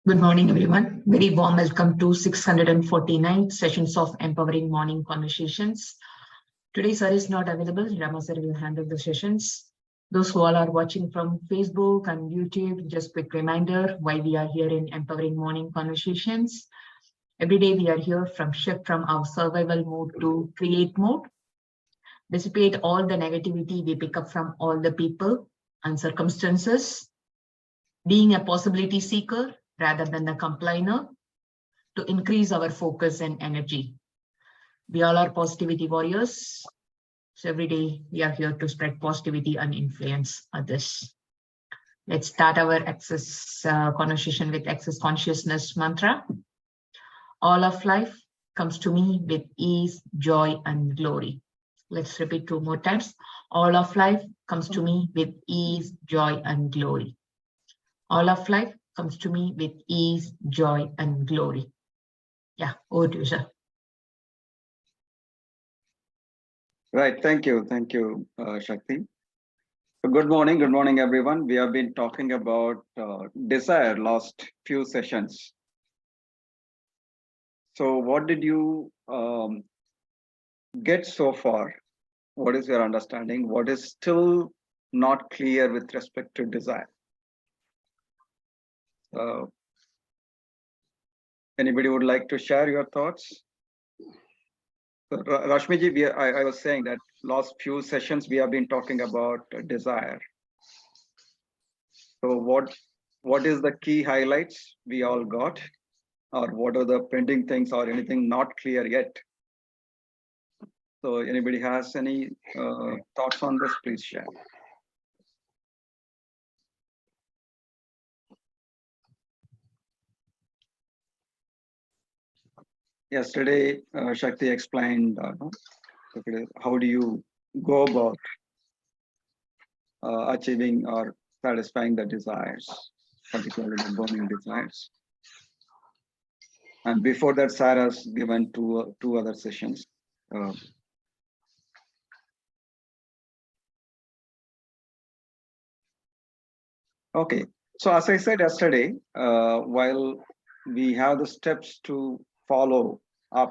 Good morning, everyone. Very warm welcome to 649 sessions of Empowering Morning Conversations. Today, sir is not available. Rama sir will handle the sessions. Those who all are watching from Facebook and YouTube, just quick reminder why we are here in Empowering Morning Conversations. Every day we are here from shift from our survival mode to create mode, dissipate all the negativity we pick up from all the people and circumstances, being a possibility seeker rather than a complainer, to increase our focus and energy. We all are positivity warriors. So every day we are here to spread positivity and influence others. Let's start our access conversation with access consciousness mantra. All of life comes to me with ease, joy, and glory. Let's repeat 2 more times. All of life comes to me with ease, joy, and glory. All of life comes to me with ease, joy, and glory. Yeah, over to you, sir. Right. Thank you, Shakti. So good morning, everyone. We have been talking about desire last few sessions. So what did you get so far? What is your understanding? What is still not clear with respect to desire? Anybody would like to share your thoughts? So, Rashmiji, I was saying that last few sessions we have been talking about desire. So what is the key highlights we all got, or what are the pending things, or anything not clear yet? So anybody has any thoughts on this, please share. Yesterday, Shakti explained how do you go about achieving or satisfying the desires, particularly the burning desires. And before that, Sarah's given two other sessions. Okay, so as I said yesterday, while we have the steps to follow up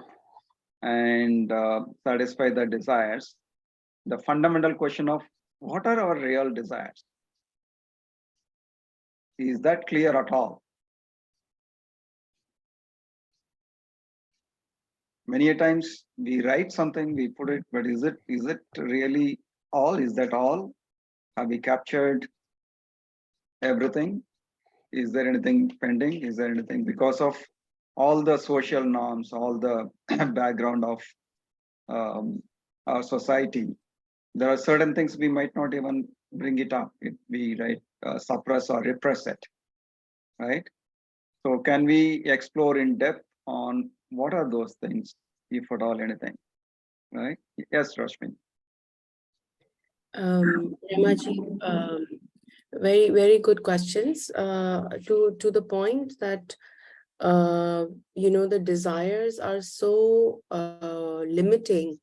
and satisfy the desires, the fundamental question of what are our real desires? Is that clear at all? Many a times we write something, we put it, but is it really all? Is that all? Have we captured everything? Is there anything pending? Is there anything because of all the social norms, all the background of our society? There are certain things we might not even bring it up. We suppress or repress it, right? So can we explore in depth on what are those things, if at all anything, right? Yes, Rashmi. Ramaji, very, very good questions. To the point that, the desires are so limiting.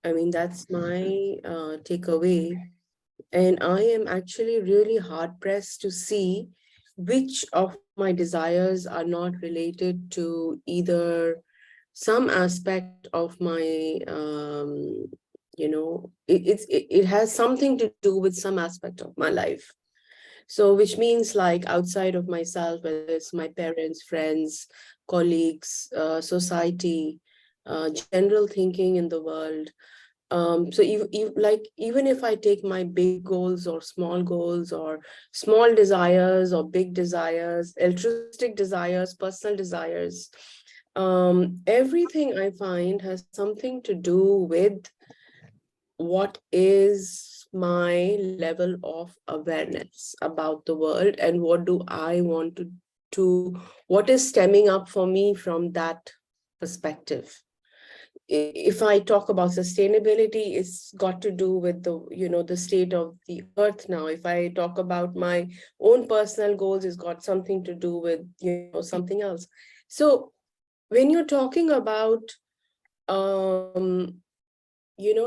I mean, that's my takeaway. And I am actually really hard-pressed to see which of my desires are not related to either some aspect of my, it has something to do with some aspect of my life. So which means like outside of myself, whether it's my parents, friends, colleagues, society, general thinking in the world. So even if I take my big goals or small desires or big desires, altruistic desires, personal desires, everything I find has something to do with what is my level of awareness about the world and what do I want to what is stemming up for me from that perspective. If I talk about sustainability, it's got to do with the state of the earth now. If I talk about my own personal goals, it's got something to do with something else. So when you're talking about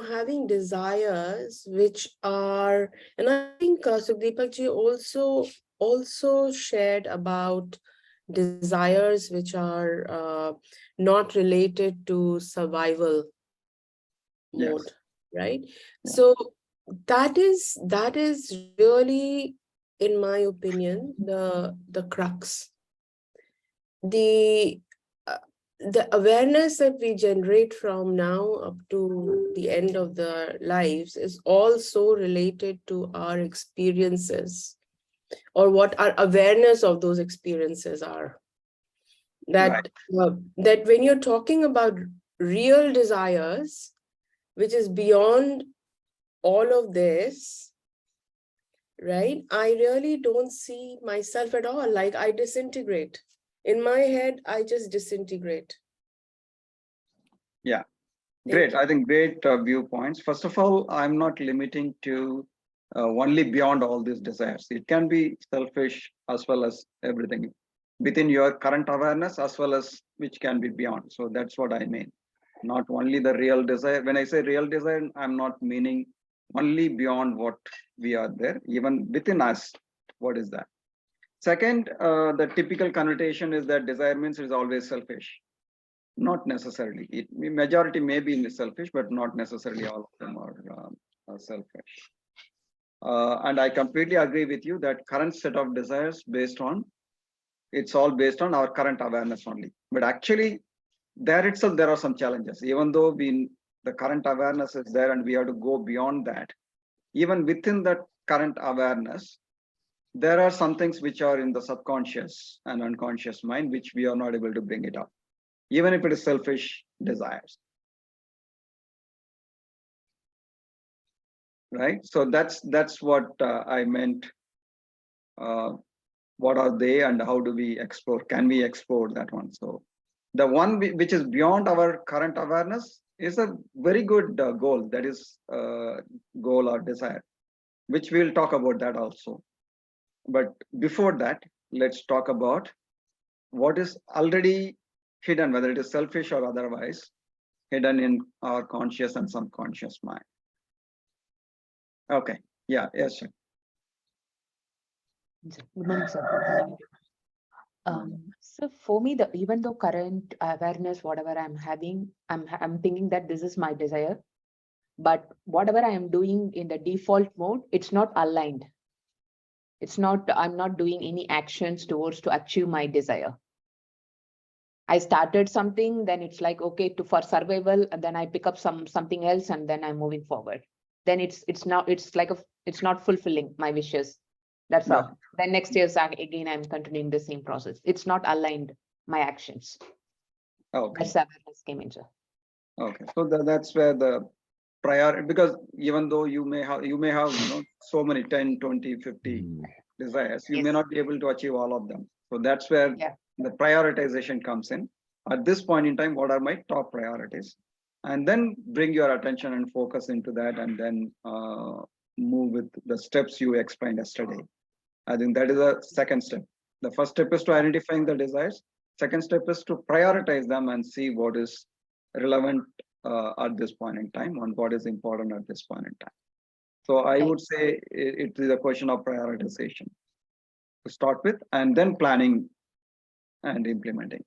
having desires which are, and I think Sukhdeepak ji also shared about desires which are not related to survival Yes. mode, right? Yeah. So that is really, in my opinion, the crux. The awareness that we generate from now up to the end of the lives is also related to our experiences, or what our awareness of those experiences are. That that when you're talking about real desires, which is beyond all of this, right? I really don't see myself at all. Like, I disintegrate. In my head, I just disintegrate. Yeah. Thank Great. you. I think great viewpoints. First of all, I'm not limiting to only beyond all these desires. It can be selfish as well as everything within your current awareness, as well as which can be beyond. So that's what I mean. Not only the real desire. When I say real desire, I'm not meaning only beyond what we are there, even within us. What is that? Second, the typical connotation is that desire means it's always selfish. Not necessarily. Majority may be selfish, but not necessarily all of them are selfish. And I completely agree with you that current set of desires it's all based on our current awareness only. But actually, there itself, there are some challenges. Even though the current awareness is there and we have to go beyond that, even within that current awareness, there are some things which are in the subconscious and unconscious mind, which we are not able to bring it up, even if it is selfish desires. Right? So that's what I meant. What are they and how do we explore? Can we explore that one? So the one which is beyond our current awareness is a very good goal. That is goal or desire, which we'll talk about that also. But before that, let's talk about what is already hidden, whether it is selfish or otherwise, hidden in our conscious and subconscious mind. Okay. Yeah. Yes, sir. Good morning, sir. Good morning, everyone. So for me, even though current awareness, whatever I'm having, I'm thinking that this is my desire, but whatever I am doing in the default mode, it's not aligned. I'm not doing any actions towards to achieve my desire. I started something, then it's like, okay, for survival, and then I pick up something else, and then I'm moving forward. Then it's not fulfilling my wishes. That's all. Then next year, again, I'm continuing the same process. It's not aligned, my actions. Okay. That's awareness came into. Okay. So that's where the priority, because even though you may have so many 10, 20, 50 desires, you may not be able to achieve all of them. So that's where the prioritization comes in. At this point in time, what are my top priorities? And then bring your attention and focus into that, and then move with the steps you explained yesterday. I think that is a second step. The first step is to identifying the desires. Second step is to prioritize them and see what is relevant at this point in time and what is important at this point in time. So I would say it is a question of prioritization to start with, and then planning and implementing.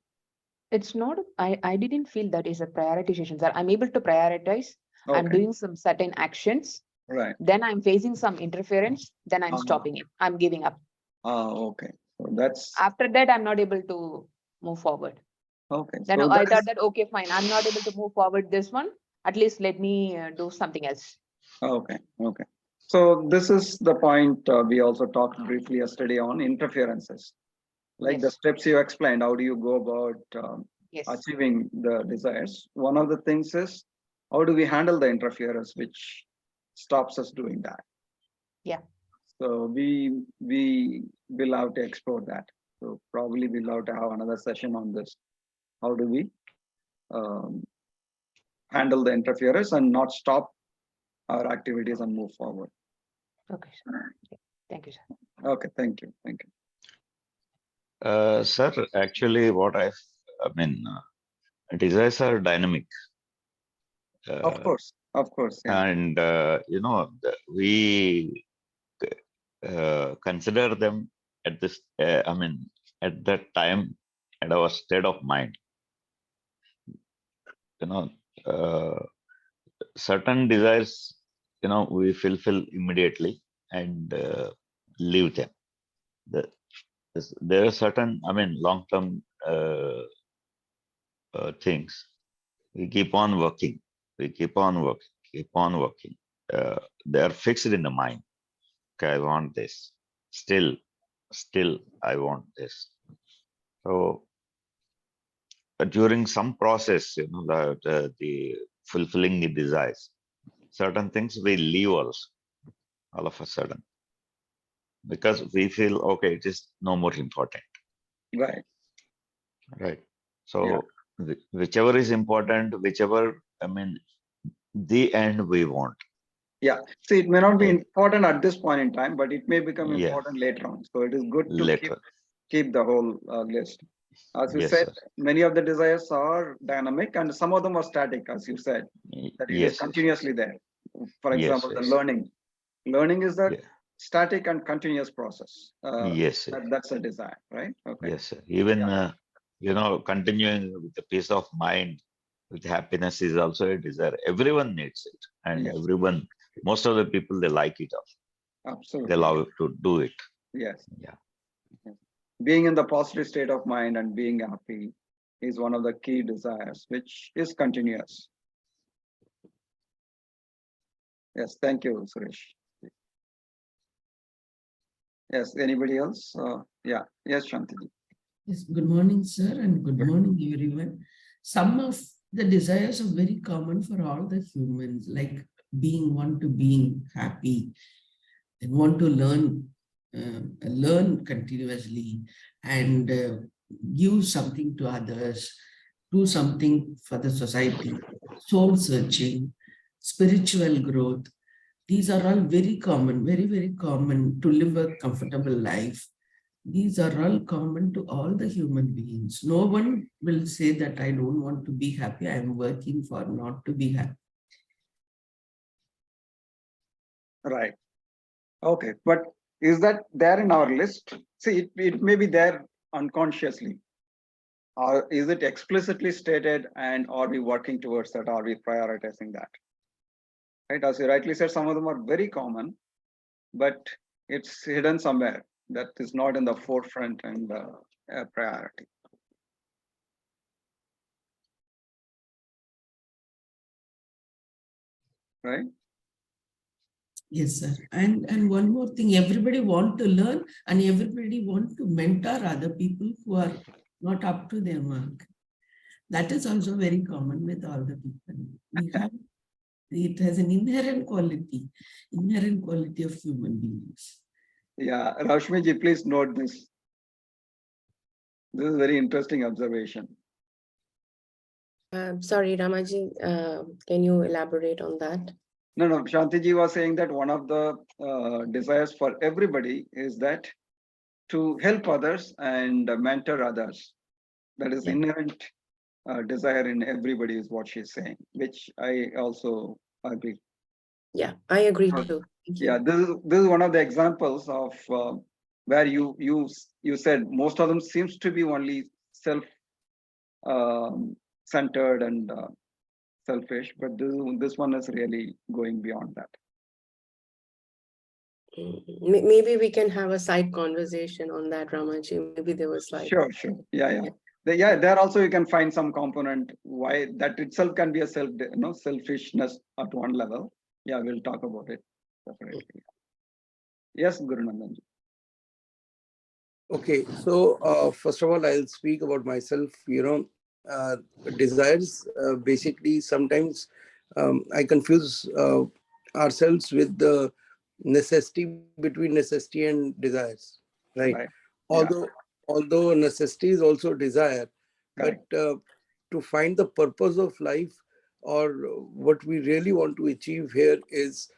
It's not, I didn't feel that is a prioritization, sir. I'm able to prioritize. Okay. I'm doing some certain actions. Right. Then I'm facing some interference. Then I'm stopping it. I'm giving up. Okay. So that's. After that, I'm not able to move forward. Okay. Then so I thought that, okay, fine. I'm not able to move forward this one. At least let me do something else. Okay. Okay. So this is the point we also talked briefly yesterday on interferences. Like the steps you explained, how do you go about achieving the desires? One of the things is, how do we handle the interference which stops us doing that? Yeah. So we will have to explore that. So probably we'll have to have another session on this. How do we handle the interference and not stop our activities and move forward? Okay, sir. Thank you, sir. Okay, thank you. Thank you. Sir, actually, desires are dynamic. Of course. Yeah. And, we consider them at this, at that time, at our state of mind. Uh, certain desires, we fulfill immediately and leave them. There are certain, long-term things. We keep on working. We keep on working. Keep on working. They are fixed in the mind. Okay, I want this. Still, I want this. So during some process, the fulfilling the desires, certain things we leave also, all of a sudden, because we feel, okay, it is no more important, Right. right? So whichever is important, the end we want. Yeah. See, it may not be Right. important at this point in time, but it may become Yeah. important later on. So it is good to Later. keep the whole list. As you Yes, said, sir. many of the desires are dynamic and some of them are static, as you said, that it is Yes, continuously there. For Yes, example, the yes. learning. Learning is that Yeah. static and continuous process. Yes, sir. That's a desire, right? Okay. Yes, sir. Even, continuing with the peace of mind, with happiness is also a desire. Everyone needs it. And Yes. most of the people, they like it also. They Absolutely. love to do it. Yes. Yeah. Being in the positive state of mind and being happy is one of the key desires, which is continuous. Yes, thank you, Suresh. Yes, anybody else? Yeah, yes, Shantiji. Yes, good morning, sir, and good morning, everyone. Some of the desires are very common for all the humans, like want to being happy and want to learn continuously and give something to others, do something for the society, soul searching, spiritual growth. These are all very common, very, very common to live a comfortable life. These are all common to all the human beings. No one will say that I don't want to be happy. I am working for not to be happy. Right. Okay, but is that there in our list? See, it may be there unconsciously. Or is it explicitly stated and are we working towards that? Are we prioritizing that? Right, as you rightly said, some of them are very common, but it's hidden somewhere that is not in the forefront and priority. Right? Yes, sir. And one more thing, everybody want to learn and everybody want to mentor other people who are not up to their mark. That is also very common with all the people. It has an inherent quality of human beings. Yeah, Rashmiji, please note this. This is a very interesting observation. Sorry, Ramaji, can you elaborate on that? No, Shantiji was saying that one of the desires for everybody is that to help others and mentor others. That is inherent desire in everybody is what she's saying, which I also agree. Yeah, I agree too. Yeah, this is one of the examples of where you said most of them seems to be only self centered and selfish, but this one is really going beyond that. Maybe we can have a side conversation on that, Ramaji. Maybe there was like Sure. Yeah. There also you can find some component why that itself can be a selfishness at one level. Yeah, we'll talk about it separately. Yes, Guru Nandanji. Okay, so first of all, I'll speak about myself. Desires, basically sometimes I confuse ourselves with the necessity between necessity and desires, right? Although necessity is also desire, but to find the purpose of life or what we really want to achieve here is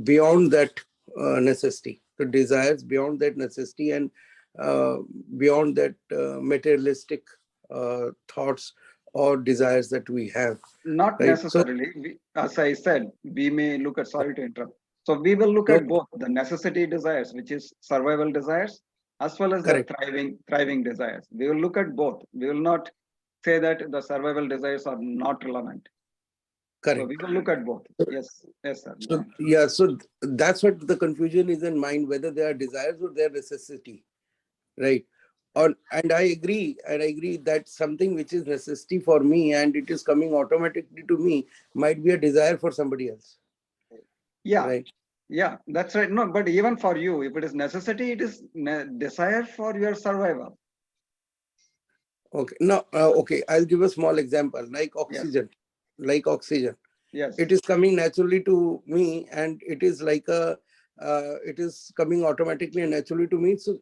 beyond that necessity, the desires beyond that necessity and beyond that materialistic thoughts or desires that we have. Not right? necessarily. As I said, we may look at, sorry to interrupt. So we will look at both the necessity desires, which is survival desires, as well as the Correct. thriving desires. We will look at both. We will not say that the survival desires are not relevant. So Correct. we will look at both. Yes, yes, sir. So yeah, so that's what the confusion is in mind, whether they are desires or they are necessity, right? And I agree that something which is necessity for me and it is coming automatically to me might be a desire for somebody else, Yeah, right? yeah, that's right. No, but even for you, if it is necessity, it is desire for your survival. Okay, now, okay, I'll give a small example, like Yes. oxygen, like oxygen. Yes. It is coming naturally to me and it is like it is coming automatically and naturally to me. So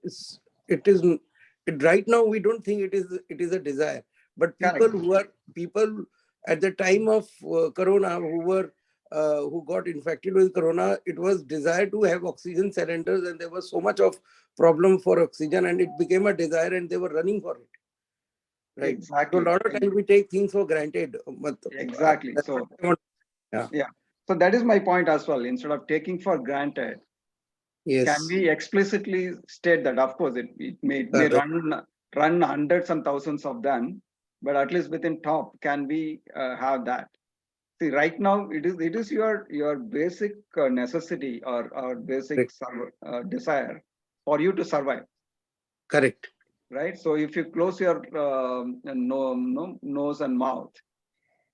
right now we don't think it is a desire, but Correct. people at the time of corona who got infected with corona, it was desire to have oxygen cylinders and there was so much of problem for oxygen and it became a desire and they were running for it, right? Exactly. So a lot of times we take things for granted. Exactly. That's So what I want. Yeah. yeah. So that is my point as well. Instead of taking for granted, Yes. can we explicitly state that? Of course, it may Correct. run hundreds and thousands of them, but at least within top, can we have that? See, right now it is your basic necessity or basic desire for you to survive, Correct. right? So if you close your nose and mouth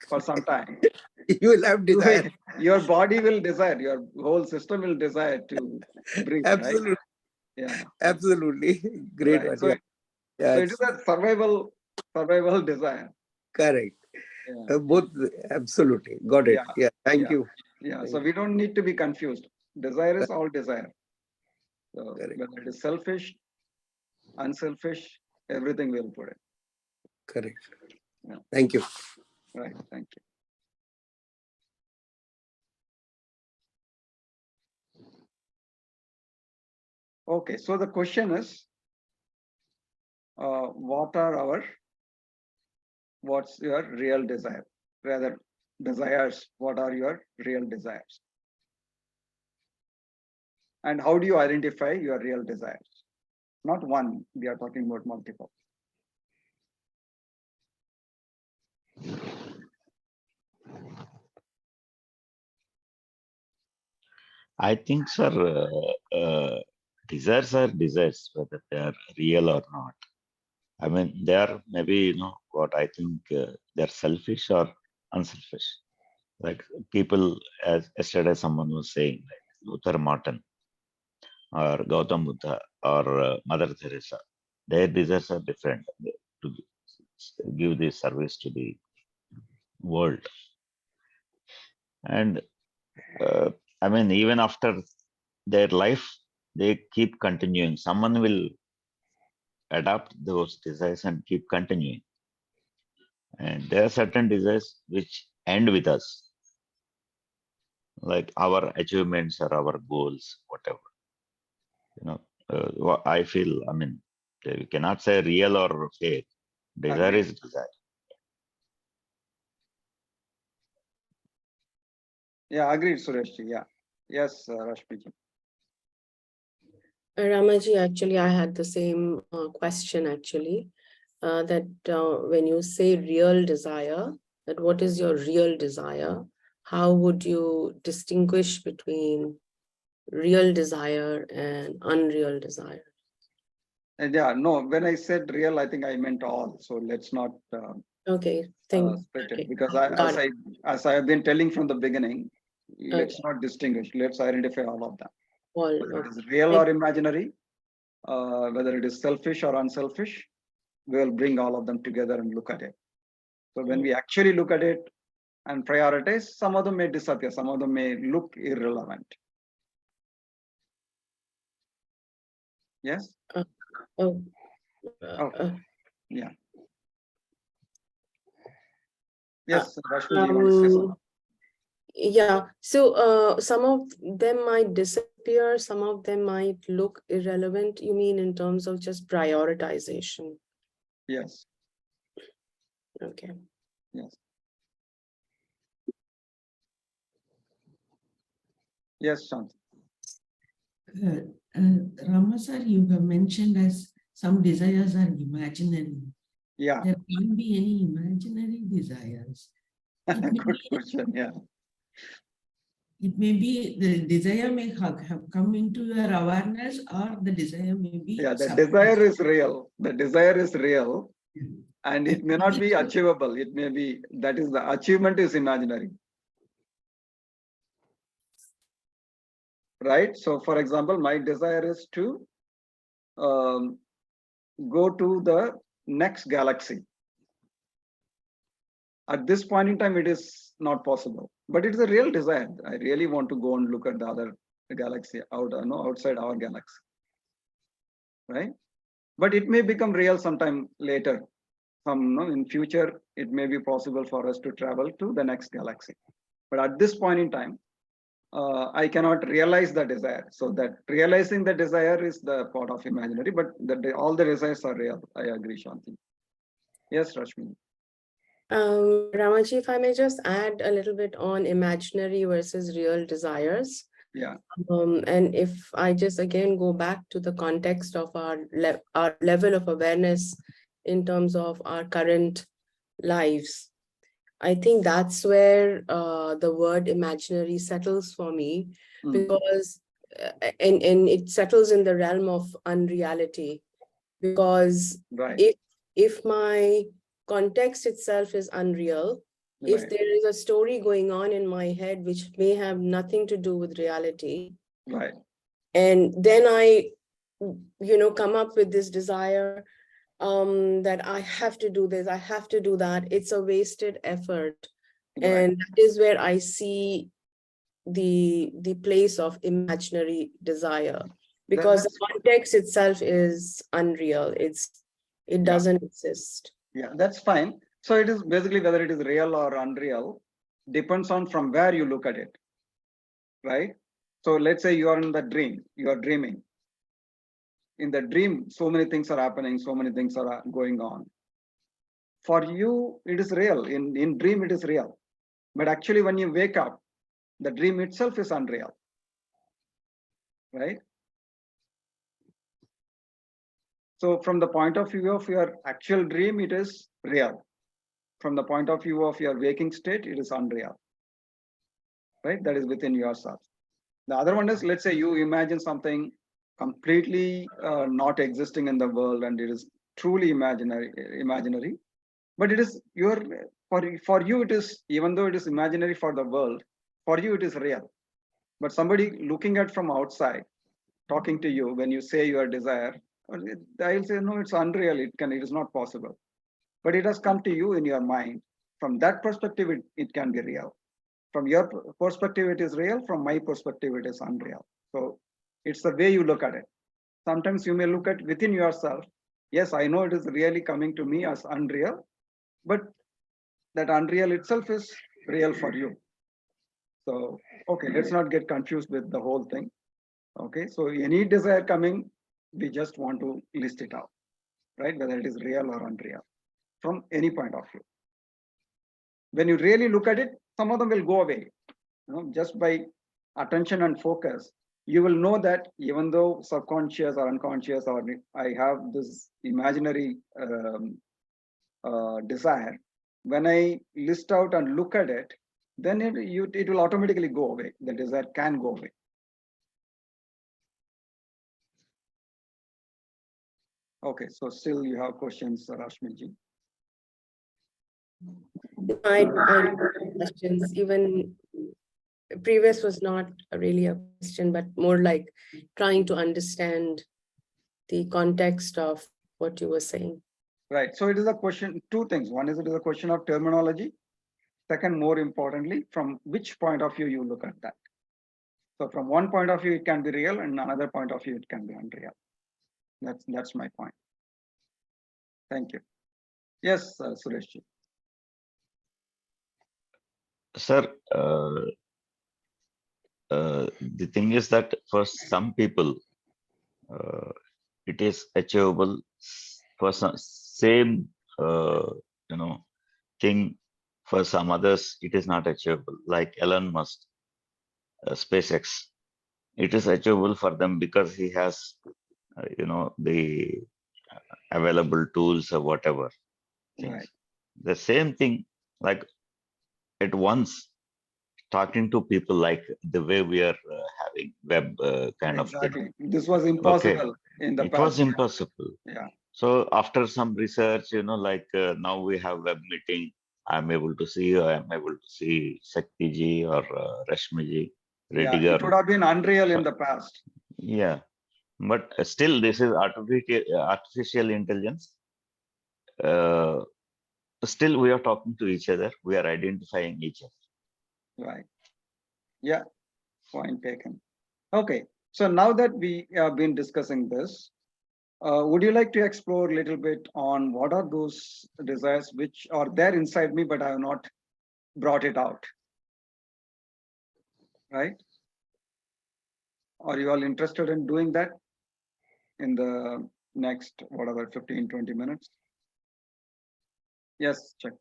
for some time, You will have desire. your body will desire, your whole system will desire to breathe, right? Absolutely. Yeah. Absolutely. Great Right. one. So, Yeah. Yeah. so it is a survival desire. Correct. Yeah. Both. Absolutely. Got it. Yeah. Yeah. Thank Yeah. you. Yeah. Thank So we don't need to be confused. Desire is all desire. So Correct. whether it is selfish, unselfish, everything we'll put it. Correct. Yeah. Thank you. Right. Thank you. Okay. So the question is, what's your real desire? Rather, desires, what are your real desires? And how do you identify your real desires? Not one, we are talking about multiple. I think, sir, desires are desires, whether they are real or not. I mean, they are maybe, what I think they're selfish or unselfish. Like people, as yesterday someone was saying, like Luther Martin or Gautam Buddha or Mother Teresa, their desires are different to give this service to the world. And I mean, even after their life, they keep continuing. Someone will adapt those desires and keep continuing. And there are certain desires which end with us, like our achievements or our goals, whatever. I feel, I mean, we cannot say real or fake. Desire Agreed. is desire. Yeah, agreed, Sureshji. Yeah. Yes, Rashmiji. Ramaji, actually, I had the same question actually, that when you say real desire, that what is your real desire? How would you distinguish between real desire and unreal desire? And yeah, no, when I said real, I think I meant all. So let's not Okay, split it, because got it. as I have been telling from the beginning, let's not distinguish. Let's identify all of them. All, Whether it is okay. real or imaginary, whether it is selfish or unselfish, we'll bring all of them together and look at it. So when we actually look at it and prioritize, some of them may disappear, some of them may look irrelevant. Yes? Oh, Okay. Yeah. Yes, Rashmi, you want to say something? yeah, so some of them might disappear, some of them might look irrelevant. You mean in terms of just prioritization? Yes. Okay. Yes. Yes, Shant. Rama sir, you have mentioned as some desires are imaginary. Yeah, There can't be any imaginary desires. It may good be, question. Yeah, it may be the desire may have come into your awareness, or the desire may be yeah. The suppressed. desire is real. The desire is real, and it It may may not be be- achievable. It may be that is the achievement is imaginary. Right. So, for example, my desire is to go to the next galaxy. At this point in time, it is not possible, but it is a real desire. I really want to go and look at the other galaxy outside our galaxy, right? But it may become real sometime later. In future, it may be possible for us to travel to the next galaxy. But at this point in time, I cannot realize the desire. So that realizing the desire is the part of imaginary, but all the desires are real. I agree, Shanti. Yes, Rashmi. Ramaji, if I may just add a little bit on imaginary versus real desires. Yeah. And if I just again go back to the context of our level of awareness in terms of our current lives, I think that's where the word imaginary settles for me, Mm. because and it settles in the realm of unreality, because Right. if my context itself is unreal, if Right. there is a story going on in my head which may have nothing to do with reality, Right. and then I come up with this desire that I have to do this, I have to do that, it's a wasted effort. Right. And that is where I see the place of imaginary desire, because the That's context itself is unreal, it doesn't exist. Yeah, that's fine. So it is basically whether it is real or unreal depends on from where you look at it, right? So let's say you are in the dream, you are dreaming. In the dream, so many things are happening, so many things are going on. For you, it is real. In dream, it is real. But actually, when you wake up, the dream itself is unreal, right? So from the point of view of your actual dream, it is real. From the point of view of your waking state, it is unreal, right? That is within yourself. The other one is, let's say you imagine something completely not existing in the world, and it is truly imaginary. But it is for you, it is, even though it is imaginary for the world, for you it is real. But somebody looking at from outside, talking to you, when you say your desire, I'll say no, it's unreal. It is not possible. But it has come to you in your mind. From that perspective, it can be real. From your perspective, it is real. From my perspective, it is unreal. So it's the way you look at it. Sometimes you may look at within yourself. Yes, I know it is really coming to me as unreal, but that unreal itself is real for you. So, okay, let's not get confused with the whole thing. Okay, so any desire coming, we just want to list it out, right? Whether it is real or unreal from any point of view. When you really look at it, some of them will go away. Just by attention and focus, you will know that even though subconscious or unconscious, or I have this imaginary desire, when I list out and look at it, then it will automatically go away. The desire can go away. Okay, so still you have questions, Rashmiji? I have questions. Even previous was not really a question, but more like trying to understand the context of what you were saying. Right. So it is a question, two things. One is it is a question of terminology. Second, more importantly, from which point of view you look at that. So from one point of view, it can be real, and another point of view, it can be unreal. That's my point. Thank you. Yes, Sureshji. Sir, the thing is that for some people, it is achievable. For some same, thing. For some others, it is not achievable. Like Elon Musk, SpaceX. it is achievable for them because he has, the available tools or whatever things. Right. The same thing, like at once talking to people like the way we are having web kind of thing. Exactly. This was impossible in the It past. was impossible. Yeah. So after some research, like now we have web meeting. I'm able to see, I'm able to see Shakti ji or Rashmi ji, Yeah. Reddy It would garu. have been unreal in So- the past. Yeah, but still, this is artificial intelligence. Uh, Still, we are talking to each other. We are identifying each other. Right. Yeah. Point taken. Okay. So now that we have been discussing this, would you like to explore a little bit on what are those desires which are there inside me, but I have not brought it out? Right? Are you all interested in doing that in the next, whatever, 15, 20 minutes? Yes, check.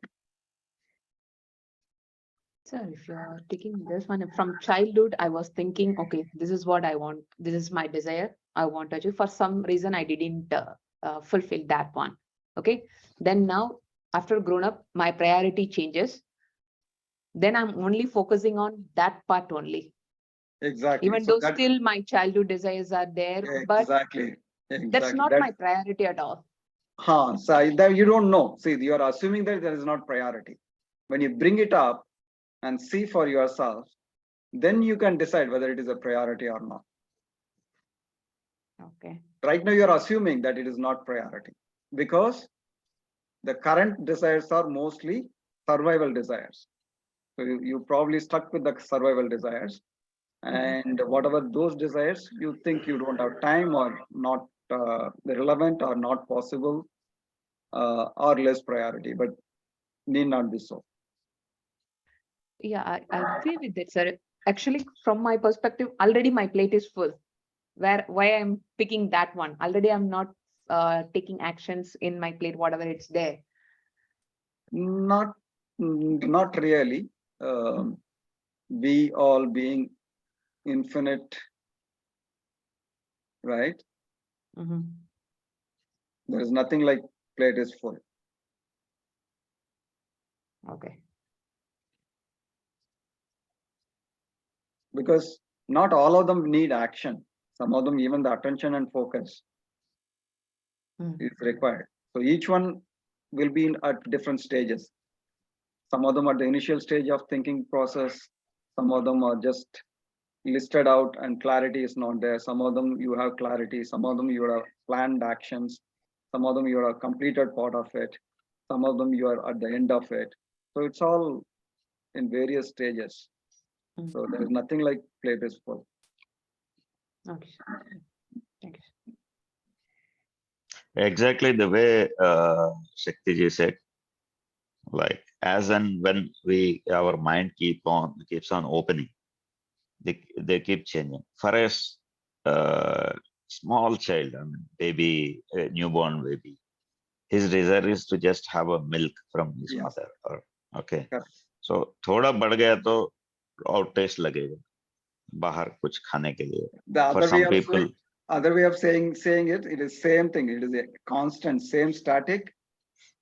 Sir, if you're taking this one from childhood, I was thinking, okay, this is what I want. This is my desire. I want to achieve. For some reason, I didn't fulfill that one. Okay. Then now, after grown up, my priority changes. Then I'm only focusing on that part only. Exactly. Even So though that still my childhood desires are there, but exactly. that's Exactly. not That, my priority at all. so that you don't know. See, you are assuming that there is not priority. When you bring it up and see for yourself, then you can decide whether it is a priority or not. Okay. Right now, you're assuming that it is not priority because the current desires are mostly survival desires. So you probably stuck with the survival desires, and whatever those desires you think you don't have time or not relevant or not possible or less priority, but need not be so. Yeah, I agree with that, sir. Actually, from my perspective, already my plate is full. Why I'm picking that one? Already I'm not taking actions in my plate, whatever it's there. Not really. We all being infinite, right? Mhm. There is nothing like plate is full. Okay. Because not all of them need action. Some of them, even the attention and focus is required. So each one will be at different stages. Some of them are the initial stage of thinking process. Some of them are just listed out and clarity is not there. Some of them you have clarity. Some of them you have planned actions. Some of them you are completed part of it. Some of them you are at the end of it. So it's all in various stages. So there is nothing like plate is full. Okay. Thank you. Exactly the way Shakti ji said, like as and when our mind keeps on opening, they keep changing. For a small child, I mean, baby, a newborn baby, his desire is to just have a milk from his Yes. mother. Okay. Correct. So थोड़ा बढ़ गया तो और test लगेगा बाहर कुछ खाने के लिए. The For other some way of people, other way of saying it, it is same thing. It is a constant, same static,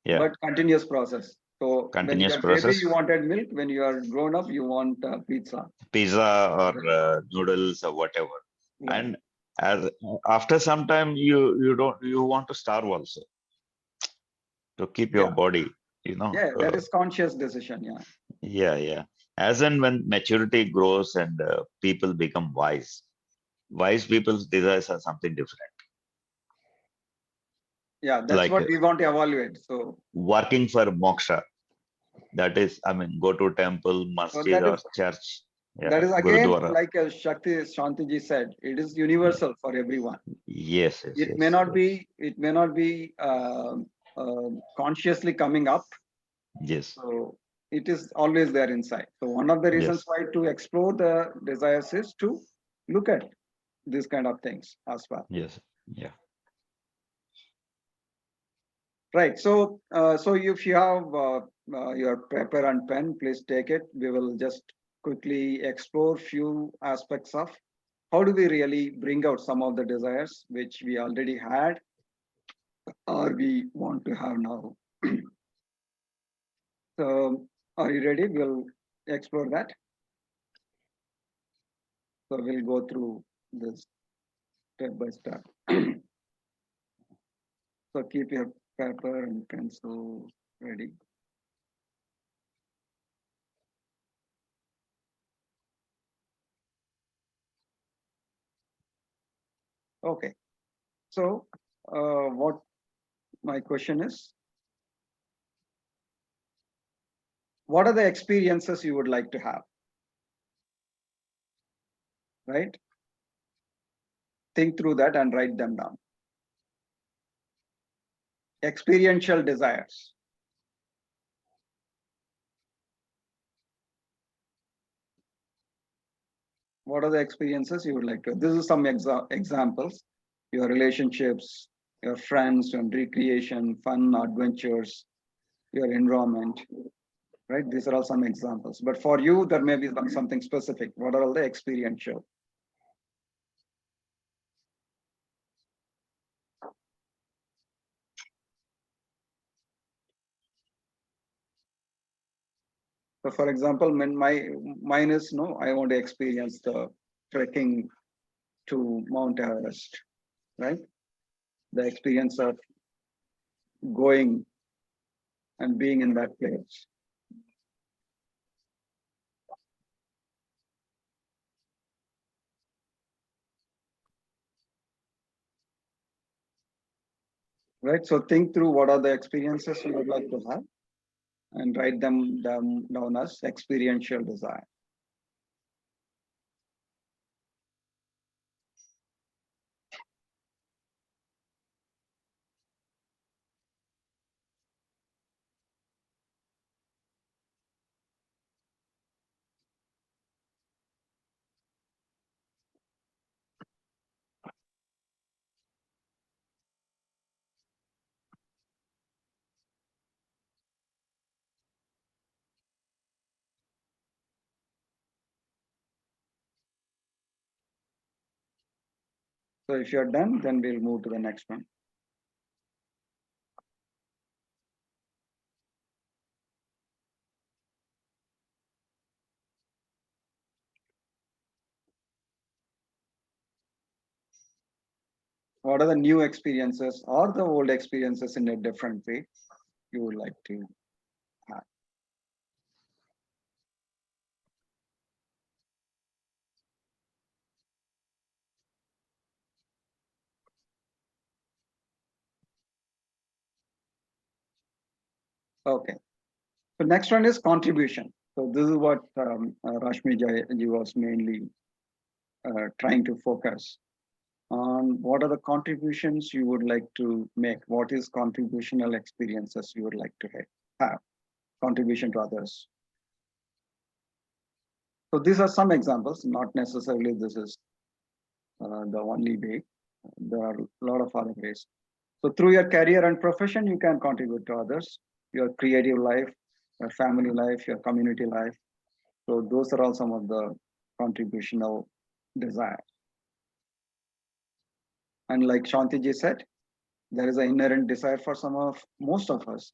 yeah, but continuous process. So Continuous when you are baby, process. you wanted milk. When you are grown up, you want pizza. Pizza or noodles or whatever. Right. And as after some time, you want to starve also to keep your Yeah. body, Yeah, that is conscious decision. Yeah. yeah. As and when maturity grows and people become wise people's desires are something different. Yeah, that's Like what we want to evaluate. So working for moksha. That is, I mean, go to temple, masjid, that or is- church. that is again, Gurudwara. like Shakti Shantiji said, it is universal for everyone. Yes, yes. It yes, may not yes. be consciously coming up. Yes. So it is always there inside. So one of the reasons Yes. why to explore the desires is to look at these kind of things as well. Yes. Yeah. Right. So so if you have your paper and pen, please take it. We will just quickly explore few aspects of how do we really bring out some of the desires which we already had or we want to have now? So are you ready? We'll explore that. So we'll go through this step by step. So keep your paper and pencil ready. Okay. So what my question is, what are the experiences you would like to have? Right? Think through that and write them down. Experiential desires. What are the experiences you would like to? This is some examples. Your relationships, your friends, and recreation, fun, adventures, your environment. Right? These are all some examples. But for you, there may be something specific. What are all the experiential? So for example, mine is no, I want to experience the trekking to Mount Everest, right? The experience of going and being in that place. Right. So think through what are the experiences you would like to have and write them down as experiential desire. So if you're done, then we'll move to the next one. What are the new experiences or the old experiences in a different way you would like to have? Okay. So next one is contribution. So this is what Rashmi Ji was mainly trying to focus on. What are the contributions you would like to make? What is contributional experiences you would like to have? Contribution to others. So these are some examples, not necessarily this is the only way. There are a lot of other ways. So through your career and profession, you can contribute to others, your creative life, your family life, your community life. So those are all some of the contributional desires. And like Shantiji said, there is an inherent desire for most of us,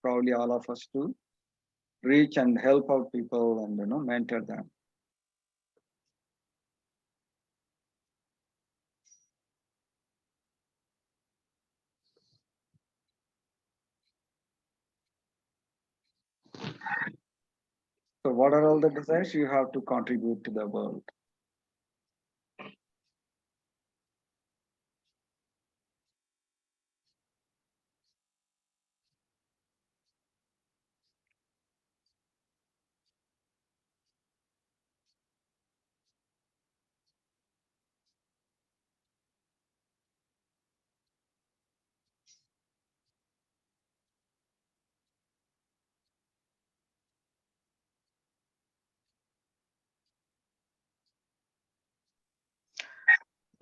probably all of us, to reach and help out people and mentor them. So what are all the desires you have to contribute to the world?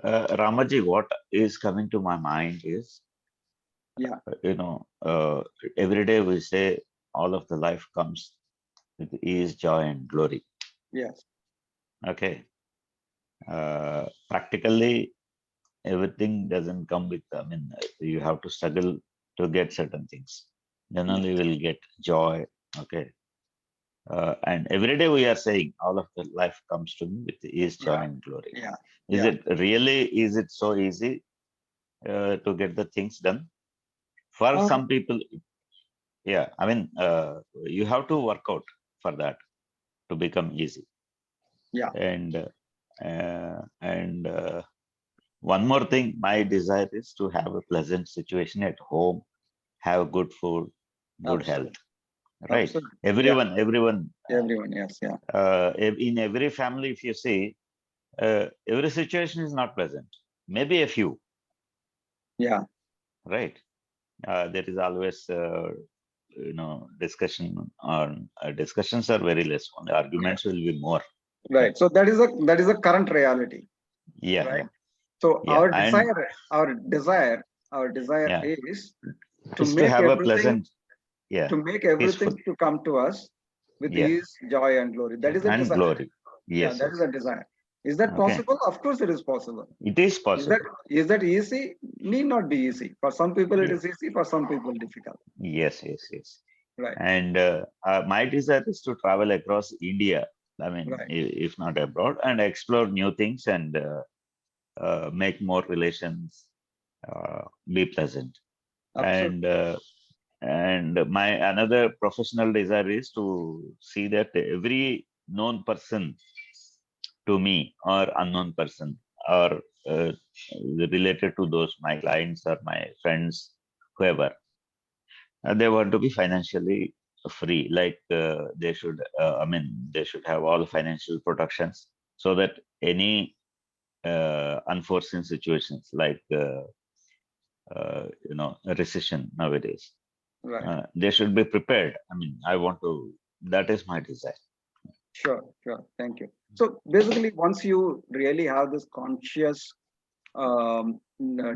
Ramaji, what is coming to my mind is, Yeah. Every day we say all of the life comes with ease, joy, and glory. Yes. Okay. Practically, everything doesn't come with, I mean, you have to struggle to get certain things. Then only you will get joy. Okay. And every day we are saying all of the life comes to me with ease, joy, Right. and glory. Yeah. Is Yeah. it really, is it so easy to get the things done? For Uh, some people, yeah, I mean, you have to work out for that to become easy. Yeah. And one more thing, my desire is to have a pleasant situation at home, have good food, good Absolutely. health, right? Absolutely. Everyone, Everyone. Yes. Yeah. in every family, if you see, every situation is not pleasant. Maybe a few, Yeah. right? There is always, discussion on discussions are very less. Only arguments will be more. Right. So that is a current reality. Yeah, Right. yeah, So yeah. And our desire yeah, is to is to make have a everything pleasant, yeah, everything peaceful, to come to us with yeah, ease, joy, and glory. That is a and desire. glory. Yeah, Yes, that is yes. a desire. Is that Okay, possible? Of course, it is possible. it is possible. Is that easy? Need not be easy. For some people, it Yeah. is easy. For some people, difficult. Yes, yes, yes. Right. And my desire is to travel across India. I mean, Right. if not abroad, and explore new things and make more relations be pleasant. Absolutely. And my another professional desire is to see that every known person to me or unknown person or related to those my clients or my friends, whoever, they want to be financially free. Like they should, I mean, they should have all financial protections so that any unforeseen situations like a recession nowadays, Right. they should be prepared. I mean, I want to. That is my desire. Sure. Sure. Thank you. So basically, once you really have this conscious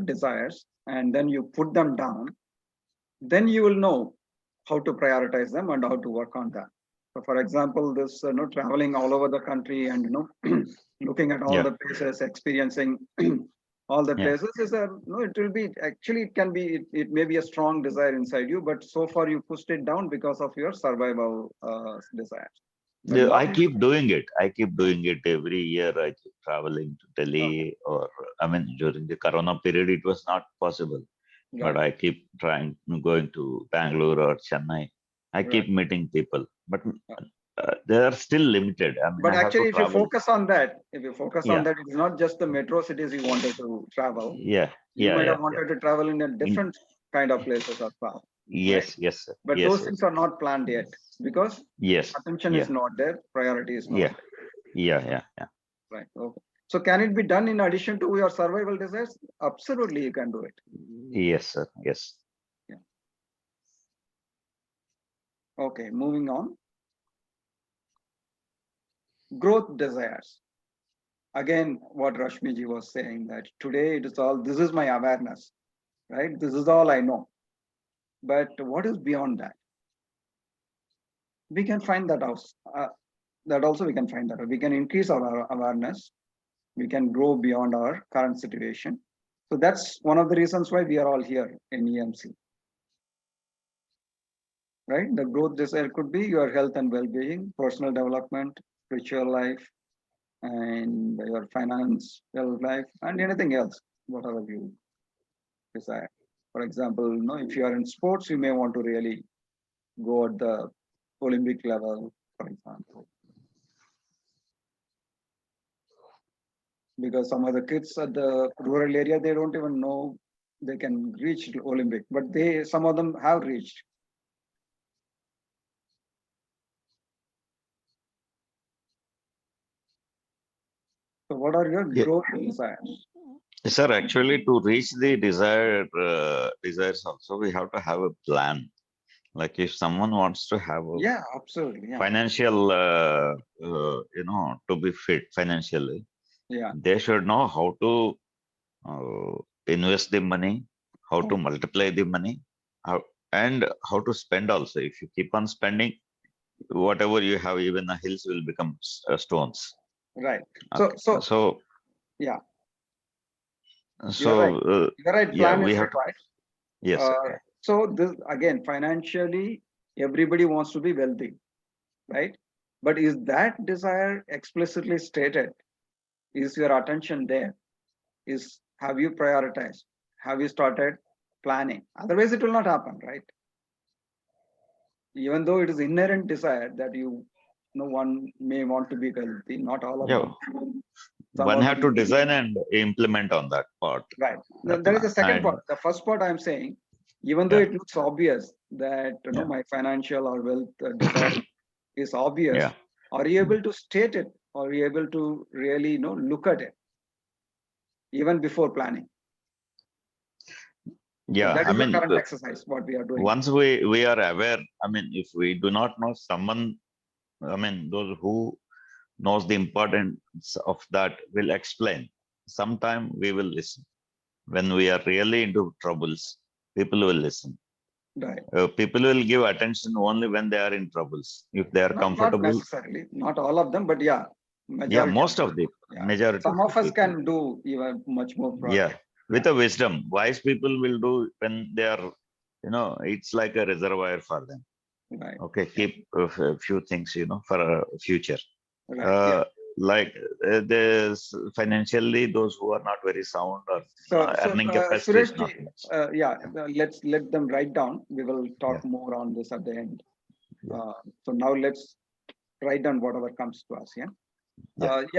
desires and then you put them down, then you will know how to prioritize them and how to work on that. So for example, this traveling all over the country and looking at all Yeah, the places, experiencing all the yeah. places is a it will be actually it can be it may be a strong desire inside you, but so far you pushed it down because of your survival desires. But Yeah, now I keep doing it. I keep doing it every year. I keep traveling to Delhi, or I mean, during the Corona period, it was not possible. But right, I keep trying going to Bangalore or Chennai. I right. keep meeting people, but they are still limited. I mean, But I have to actually, travel. if you focus on Yeah, that, it's not just the metro cities you wanted to travel. yeah, You yeah, might yeah, have yeah. wanted to travel in a In, different kind of places as well, right? yes, yes, sir. But Yes, those yes, things are not planned yet because yes, attention is yeah, not there, priority is not yeah, yeah, yeah, yeah. there, right? Okay. So can it be done in addition to your survival desires? Absolutely, you can do it. Yes, sir. Yes. Yeah. Okay, moving on. Growth desires. Again, what Rashmiji was saying that today it is all, this is my awareness, right? This is all I know. But what is beyond that? We can find that out. That also we can find that out. We can increase our awareness. We can grow beyond our current situation. So that's one of the reasons why we are all here in EMC. Right? The growth desire could be your health and well-being, personal development, spiritual life, and your financial life, and anything else, whatever you desire. For example, if you are in sports, you may want to really go at the Olympic level, for example. Because some of the kids at the rural area, they don't even know they can reach the Olympic, but some of them have reached. So what are your Yeah. growth desires? Sir, actually, to reach the desired desires also, we have to have a plan. Like if someone wants to have a Yeah, absolutely. Yeah. financial, to be fit financially, Yeah. they should know how to invest the money, how to multiply the money, and how to spend also. If you keep on spending, whatever you have, even the hills will become stones. Right. Okay. So So So, You're right, yeah, plan we is have to, required. yes, So this again, financially, everybody wants to be wealthy, right? But is that desire explicitly stated? Is your attention there? Have you prioritized? Have you started planning? Otherwise, it will not happen, right? Even though it is inherent desire that one may want to be wealthy, not all of yeah, them. Some one of have them to design and implement on that part. Right. There is a second And- part. The first part I'm saying, even though Yeah. it looks obvious that Yeah. my financial or wealth desire is obvious, Yeah. are you able to state it? Are you able to really look at it even before planning? So Yeah, that I is the mean, current exercise what we are doing. once we are aware, I mean, if we do not know someone, I mean, those who knows the importance of that will explain. Sometime we will listen. When we are really into troubles, people will listen. Right. People will give attention only when they are in troubles. If they are Not comfortable, necessarily, not all of them, but yeah, yeah, majority. most of the Yeah. majority. Some of the us people. can do even much more. Yeah, with a wisdom, wise people will do when they are, it's like a reservoir for them. Right. Okay, keep a few things, for a future. Right. Like there's financially, those who are not very sound or earning capacity is Suresh, not much. let's let them write down. We will talk Yeah. more on this at the end. Yeah. So now let's write down whatever comes to us. Yeah.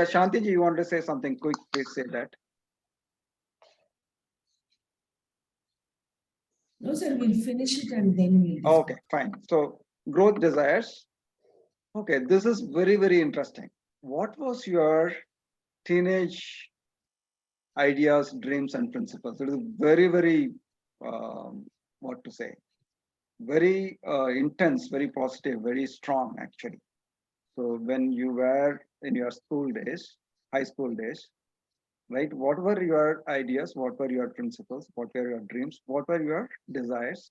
Shantiji, you want to say something quick? Please say that. No, sir, we'll finish it and then we'll discuss. Okay, fine. So growth desires. Okay, this is very, very interesting. What was your teenage ideas, dreams, and principles? It is very, very, what to say, very intense, very positive, very strong, actually. So when you were in your school days, high school days, right? What were your ideas? What were your principles? What were your dreams? What were your desires?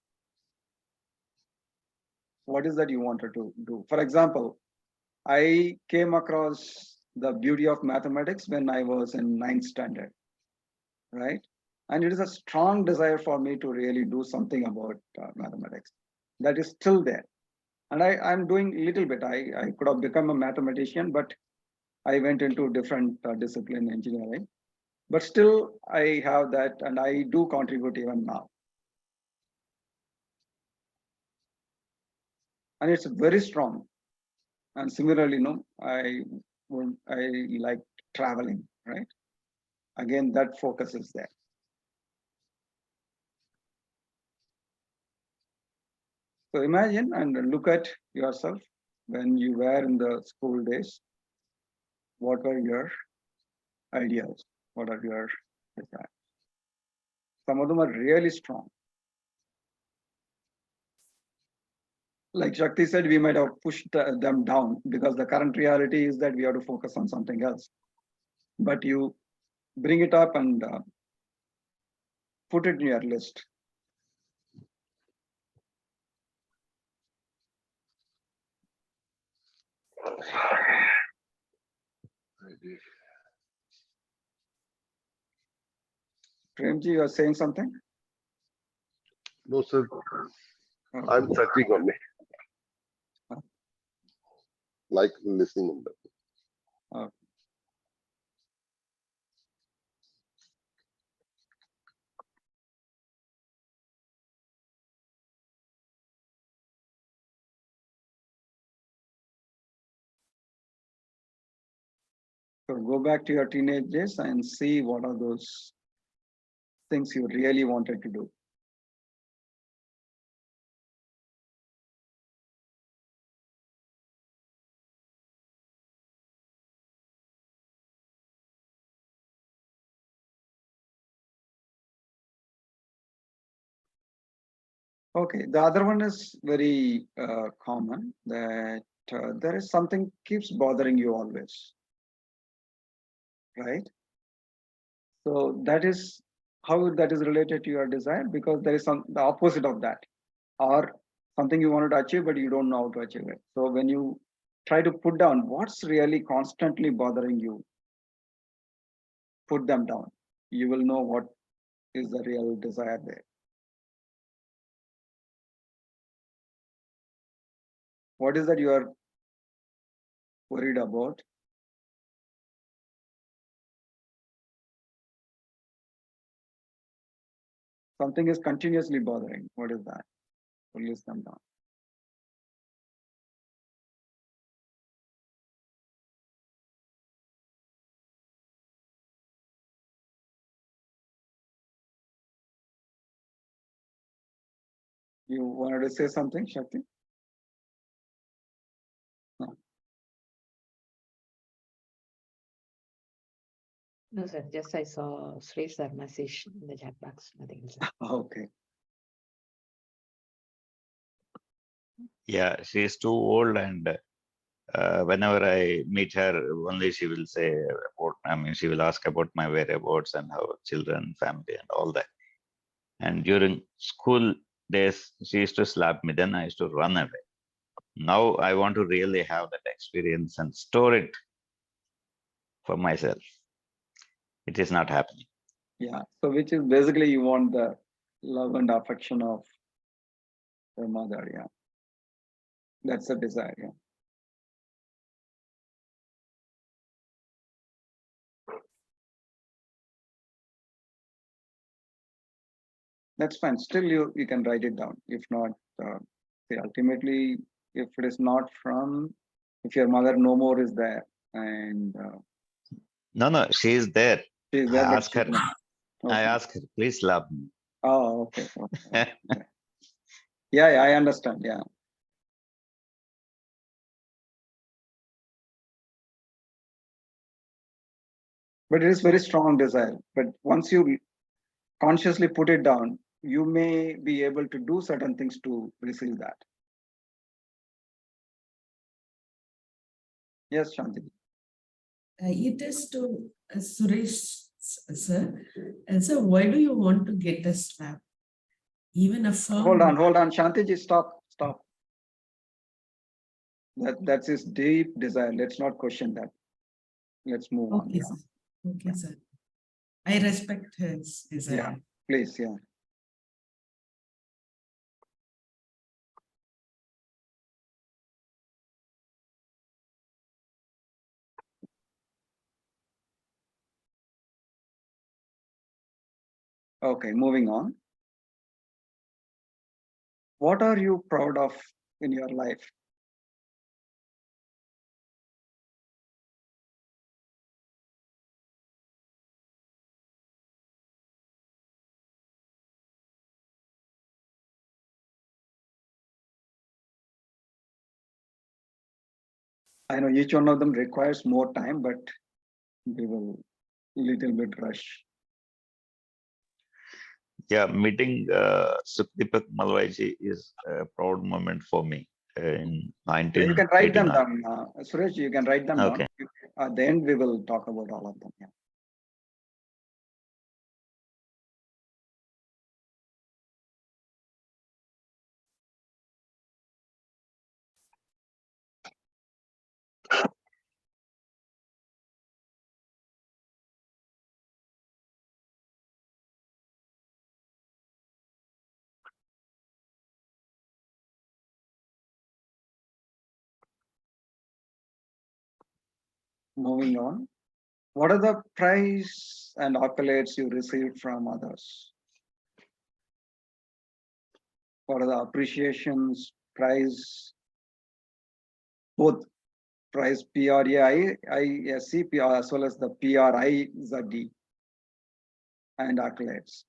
What is that you wanted to do? For example, I came across the beauty of mathematics when I was in 9th standard, right? And it is a strong desire for me to really do something about mathematics. That is still there. And I'm doing a little bit. I could have become a mathematician, but I went into different discipline, engineering. But still, I have that, and I do contribute even now. And it's very strong. And similarly, I like traveling, right? Again, that focus is there. So imagine and look at yourself when you were in the school days. What were your ideas? What are your desires? Some of them are really strong. Like Shakti said, we might have pushed them down because the current reality is that we have to focus on something else. But you bring it up and put it in your list. Premji, you are saying something? No, sir. Okay. I'm searching on it. Like listening on that. Okay. So go back to your teenage days and see what are those things you really wanted to do. Okay, the other one is very common, that there is something keeps bothering you always, right? So that is how that is related to your desire, because there is the opposite of that, or something you wanted to achieve but you don't know how to achieve it. So when you try to put down what's really constantly bothering you, put them down. You will know what is the real desire there. What is that you are worried about? Something is continuously bothering. What is that? Release them down. You wanted to say something, Shakti? No, sir, just I saw Suresh sir message in the chat box, nothing else. Okay. Yeah, she is too old, and whenever I meet her, only she will say about, I mean, she will ask about my whereabouts and how children, family, and all that. And during school days, she used to slap me, then I used to run away. Now I want to really have that experience and store it for myself. It is not happening. Yeah. So which is basically you want the love and affection of your mother. Yeah. That's the desire. Yeah. That's fine. Still, you can write it down. If not, see, ultimately, if it is not from, if your mother no more is there, and No, she is there. she is I there, but ask her, she's not. I Okay. ask her, please love me. Oh, okay. Okay. Yeah, I understand. Yeah. But it is very strong desire. But once you consciously put it down, you may be able to do certain things to receive that. Yes, Shanti. It is to Suresh, sir. And so why do you want to get a slap? Even a firm. Hold on. Shantiji, stop. That's his deep desire. Let's not question that. Let's move on. Okay, Yeah. sir. Okay, sir. I respect his desire. Yeah. Please, yeah. Okay, moving on. What are you proud of in your life? I know each one of them requires more time, but we will little bit rush. Yeah, meeting Sukhdeepak Malwaiji is a proud moment for me in You can write them 1989. down. Suresh, you can write them down. Okay. At the end, we will talk about all of them. Yeah. Moving on. What are the prize and accolades you received from others? What are the appreciations, prize, both prize PRAISC as well as the PRIZD and accolades?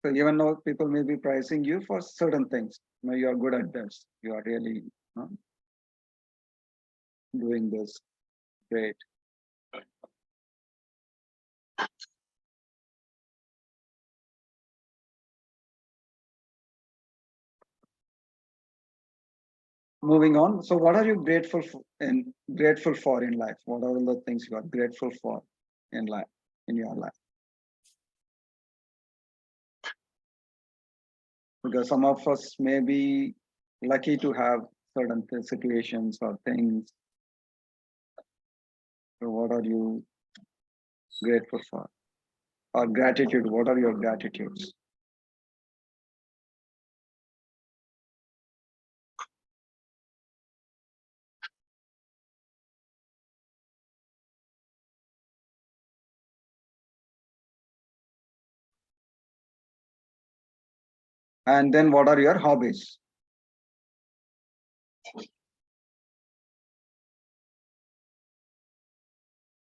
So even though people may be pricing you for certain things, you know, you are good at this. You are really doing this great. moving on. So what are you grateful for in life? What are the things you are grateful for in life, in your life? Because some of us may be lucky to have certain situations or things. So what are you grateful for? Or gratitude, what are your gratitudes? And then what are your hobbies?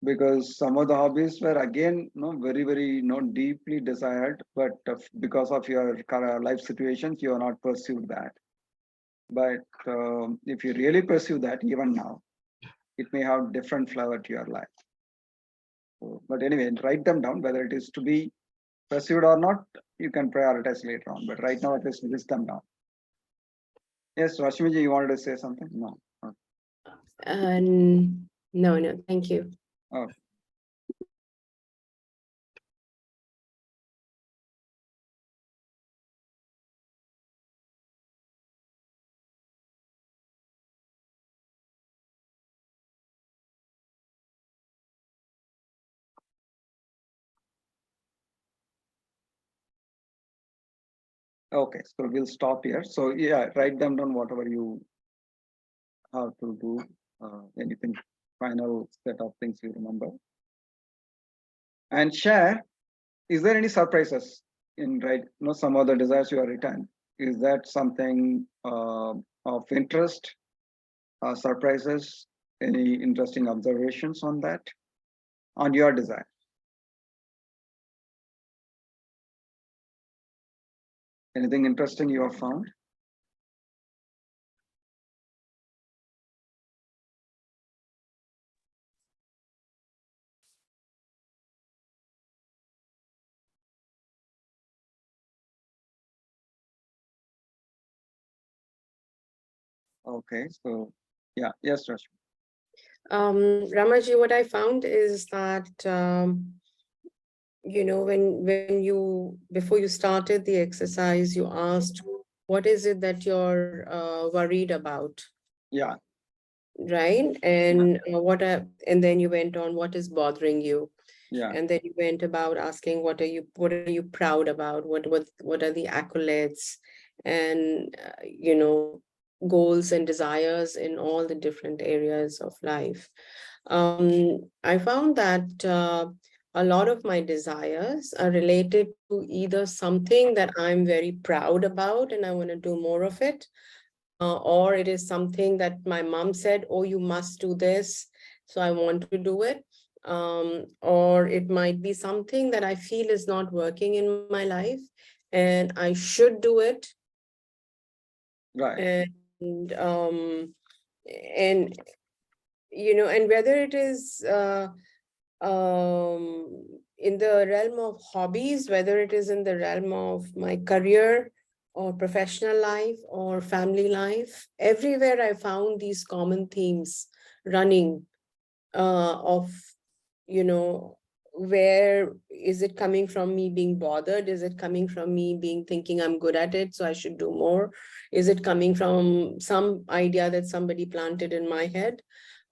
Because some of the hobbies were again very deeply desired, but because of your life situations you have not pursued that. But if you really pursue that even now, it may have different flavor to your life. So, but anyway, write them down. Whether it is to be pursued or not, you can prioritize later on, but right now at least list them down. Yes, Rashmiji, you wanted to say something? No. No, thank you. Oh. Okay, so we'll stop here. So yeah, write them down whatever you have to do. Anything final set of things you remember. And share, is there any surprises in some of the desires you are written? Is that something of interest? Surprises? Any interesting observations on that? On your desire? Anything interesting you have found? Okay, so yeah, yes, Rashmi. Ramaji, what I found is that when you before you started the exercise, you asked, what is it that you're worried about? Yeah. Right. And and then you went on, what is bothering you? Yeah. And then you went about asking, what are you proud about? What are the accolades and goals and desires in all the different areas of life? I found that a lot of my desires are related to either something that I'm very proud about and I want to do more of it, or it is something that my mom said, oh, you must do this, so I want to do it. Or it might be something that I feel is not working in my life and I should do it. Right. And whether it is in the realm of hobbies, whether it is in the realm of my career or professional life or family life, everywhere I found these common themes running of, where is it coming from? Me being bothered? Is it coming from me thinking I'm good at it, so I should do more? Is it coming from some idea that somebody planted in my head?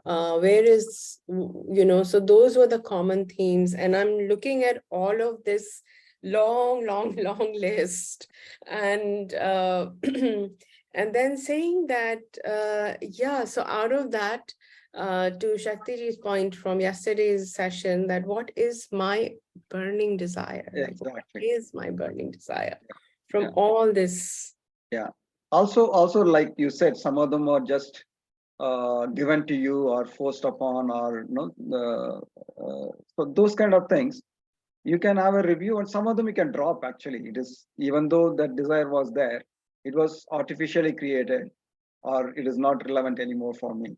Where is, so those were the common themes, and I'm looking at all of this long list, and and then saying that yeah, so out of that, to Shaktiji's point from yesterday's session, that what is my burning desire? Exactly. Like, what is my burning desire from all this? Yeah. Also, like you said, some of them are just given to you or forced upon, or so those kind of things. You can have a review, and some of them you can drop. Actually, it is, even though that desire was there, it was artificially created, or it is not relevant anymore for me.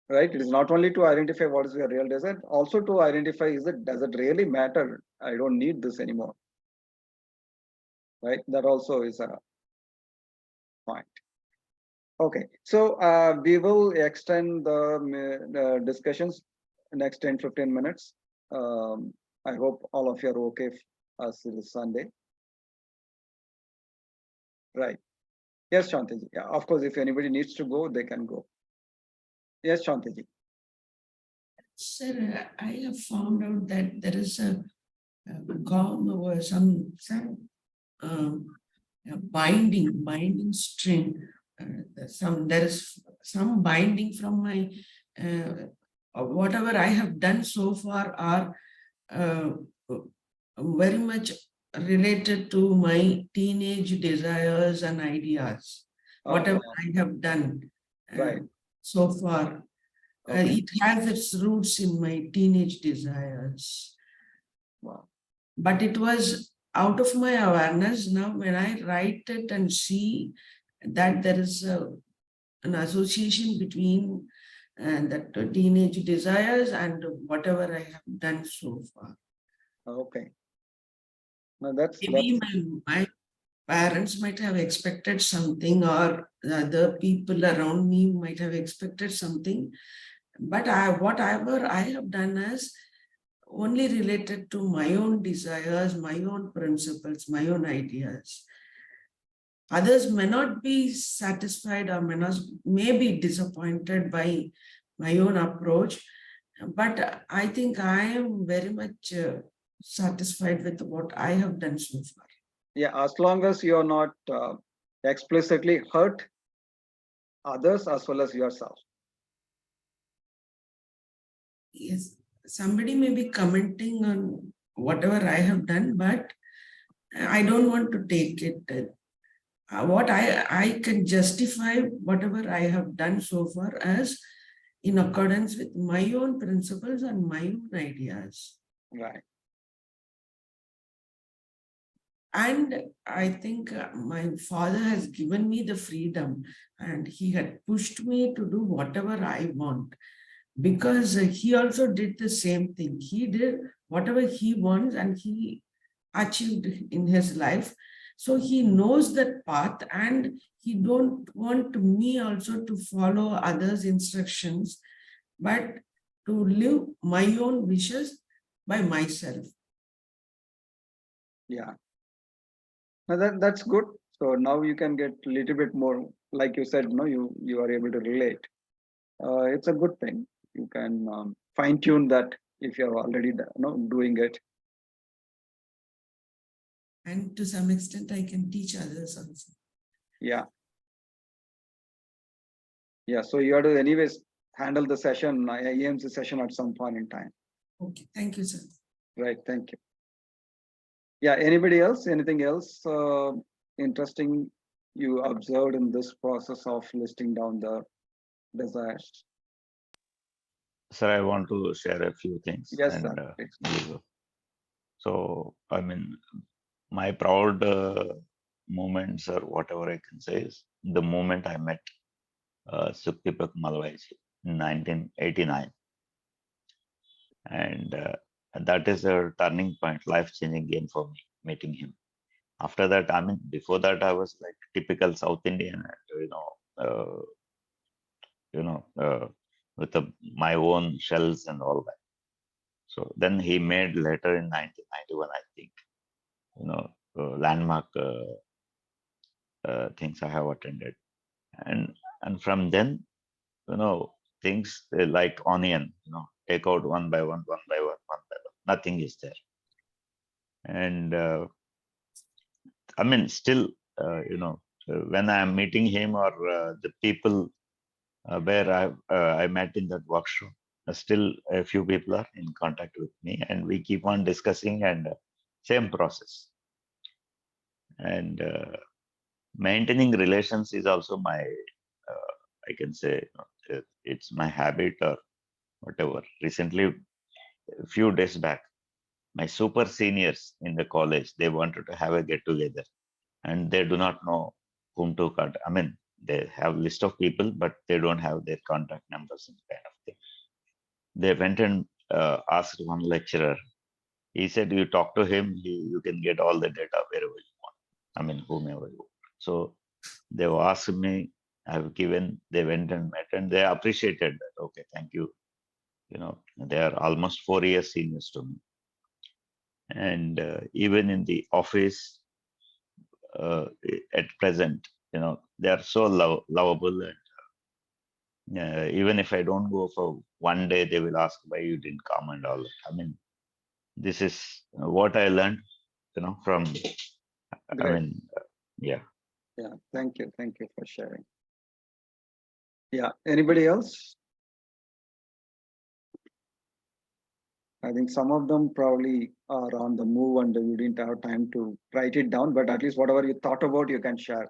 Right? It is not only to identify what is your real desire, also to identify, does it really matter? I don't need this anymore. Right? That also is a point. Okay, so we will extend the discussions next 10-15 minutes. I hope all of you are okay till Sunday. Right. Yes, Shantaji. Yeah, of course, if anybody needs to go, they can go. Yes, Shantaji. Sir, I have found out that there is a or some binding string. There is some binding from my whatever I have done so far are very much related to my teenage desires and ideas. Whatever I have done Right. so far, Okay. it has its roots in my teenage desires. Wow. But it was out of my awareness. Now, when I write it and see that there is an association between that teenage desires and whatever I have done so far. Okay. No, that's Maybe my parents might have expected something, or the people around me might have expected something. But whatever I have done is only related to my own desires, my own principles, my own ideas. Others may not be satisfied or may be disappointed by my own approach, but I think I am very much satisfied with what I have done so far. Yeah, as long as you're not explicitly hurt others as well as yourself. Yes, somebody may be commenting on whatever I have done, but I don't want to take it. What I can justify whatever I have done so far as in accordance with my own principles and my own ideas. Right. And I think my father has given me the freedom, and he had pushed me to do whatever I want, because he also did the same thing. He did whatever he wants and he achieved in his life. So he knows that path, and he don't want me also to follow others' instructions, but to live my own wishes by myself. Yeah. Now that's good. So now you can get a little bit more, like you said, no, you are able to relate. It's a good thing. You can fine tune that if you're already doing it. And to some extent, I can teach others also. Yeah. Yeah. So you have to anyways handle the session, EMC session at some point in time. Okay, thank you, sir. Right. Thank you. Yeah. Anybody else? Anything else interesting you observed in this process of listing down the desires? Sir, I want to share a few things. Yes, And, sir. Please. so, I mean, my proud moments or whatever I can say is the moment I met Sukdeepak Malvaiji in 1989. And that is a turning point, life-changing game for me, meeting him. After that, I mean, before that, I was like typical South Indian, with my own shells and all that. So then he made later in 1991, I think, landmark things I have attended, and from then, things like onion, take out one by one, one by one, one by one. Nothing is there, and I mean, still, when I am meeting him or the people where I met in that workshop, still a few people are in contact with me, and we keep on discussing, and same process. And maintaining relations is also my, I can say, it's my habit or whatever. Recently, a few days back, my super seniors in the college, they wanted to have a get together, and they do not know whom to contact. I mean, they have list of people, but they don't have their contact numbers and kind of thing. They went and asked one lecturer. He said, you talk to him, you can get all the data wherever you want. I mean, whomever you want. So they asked me I've given, they went and met and they appreciated that. Okay, thank you. You know, they are almost 4 years seniors to me. And even in the office at present, you know, they are so lovable. And even if I don't go for one day, they will ask why you didn't come and all. I mean, this is what I learned, you know, from, I Great. mean, yeah. Yeah, thank you for sharing. Yeah, anybody else? I think some of them probably are on the move and you didn't have time to write it down, but at least whatever you thought about, you can share.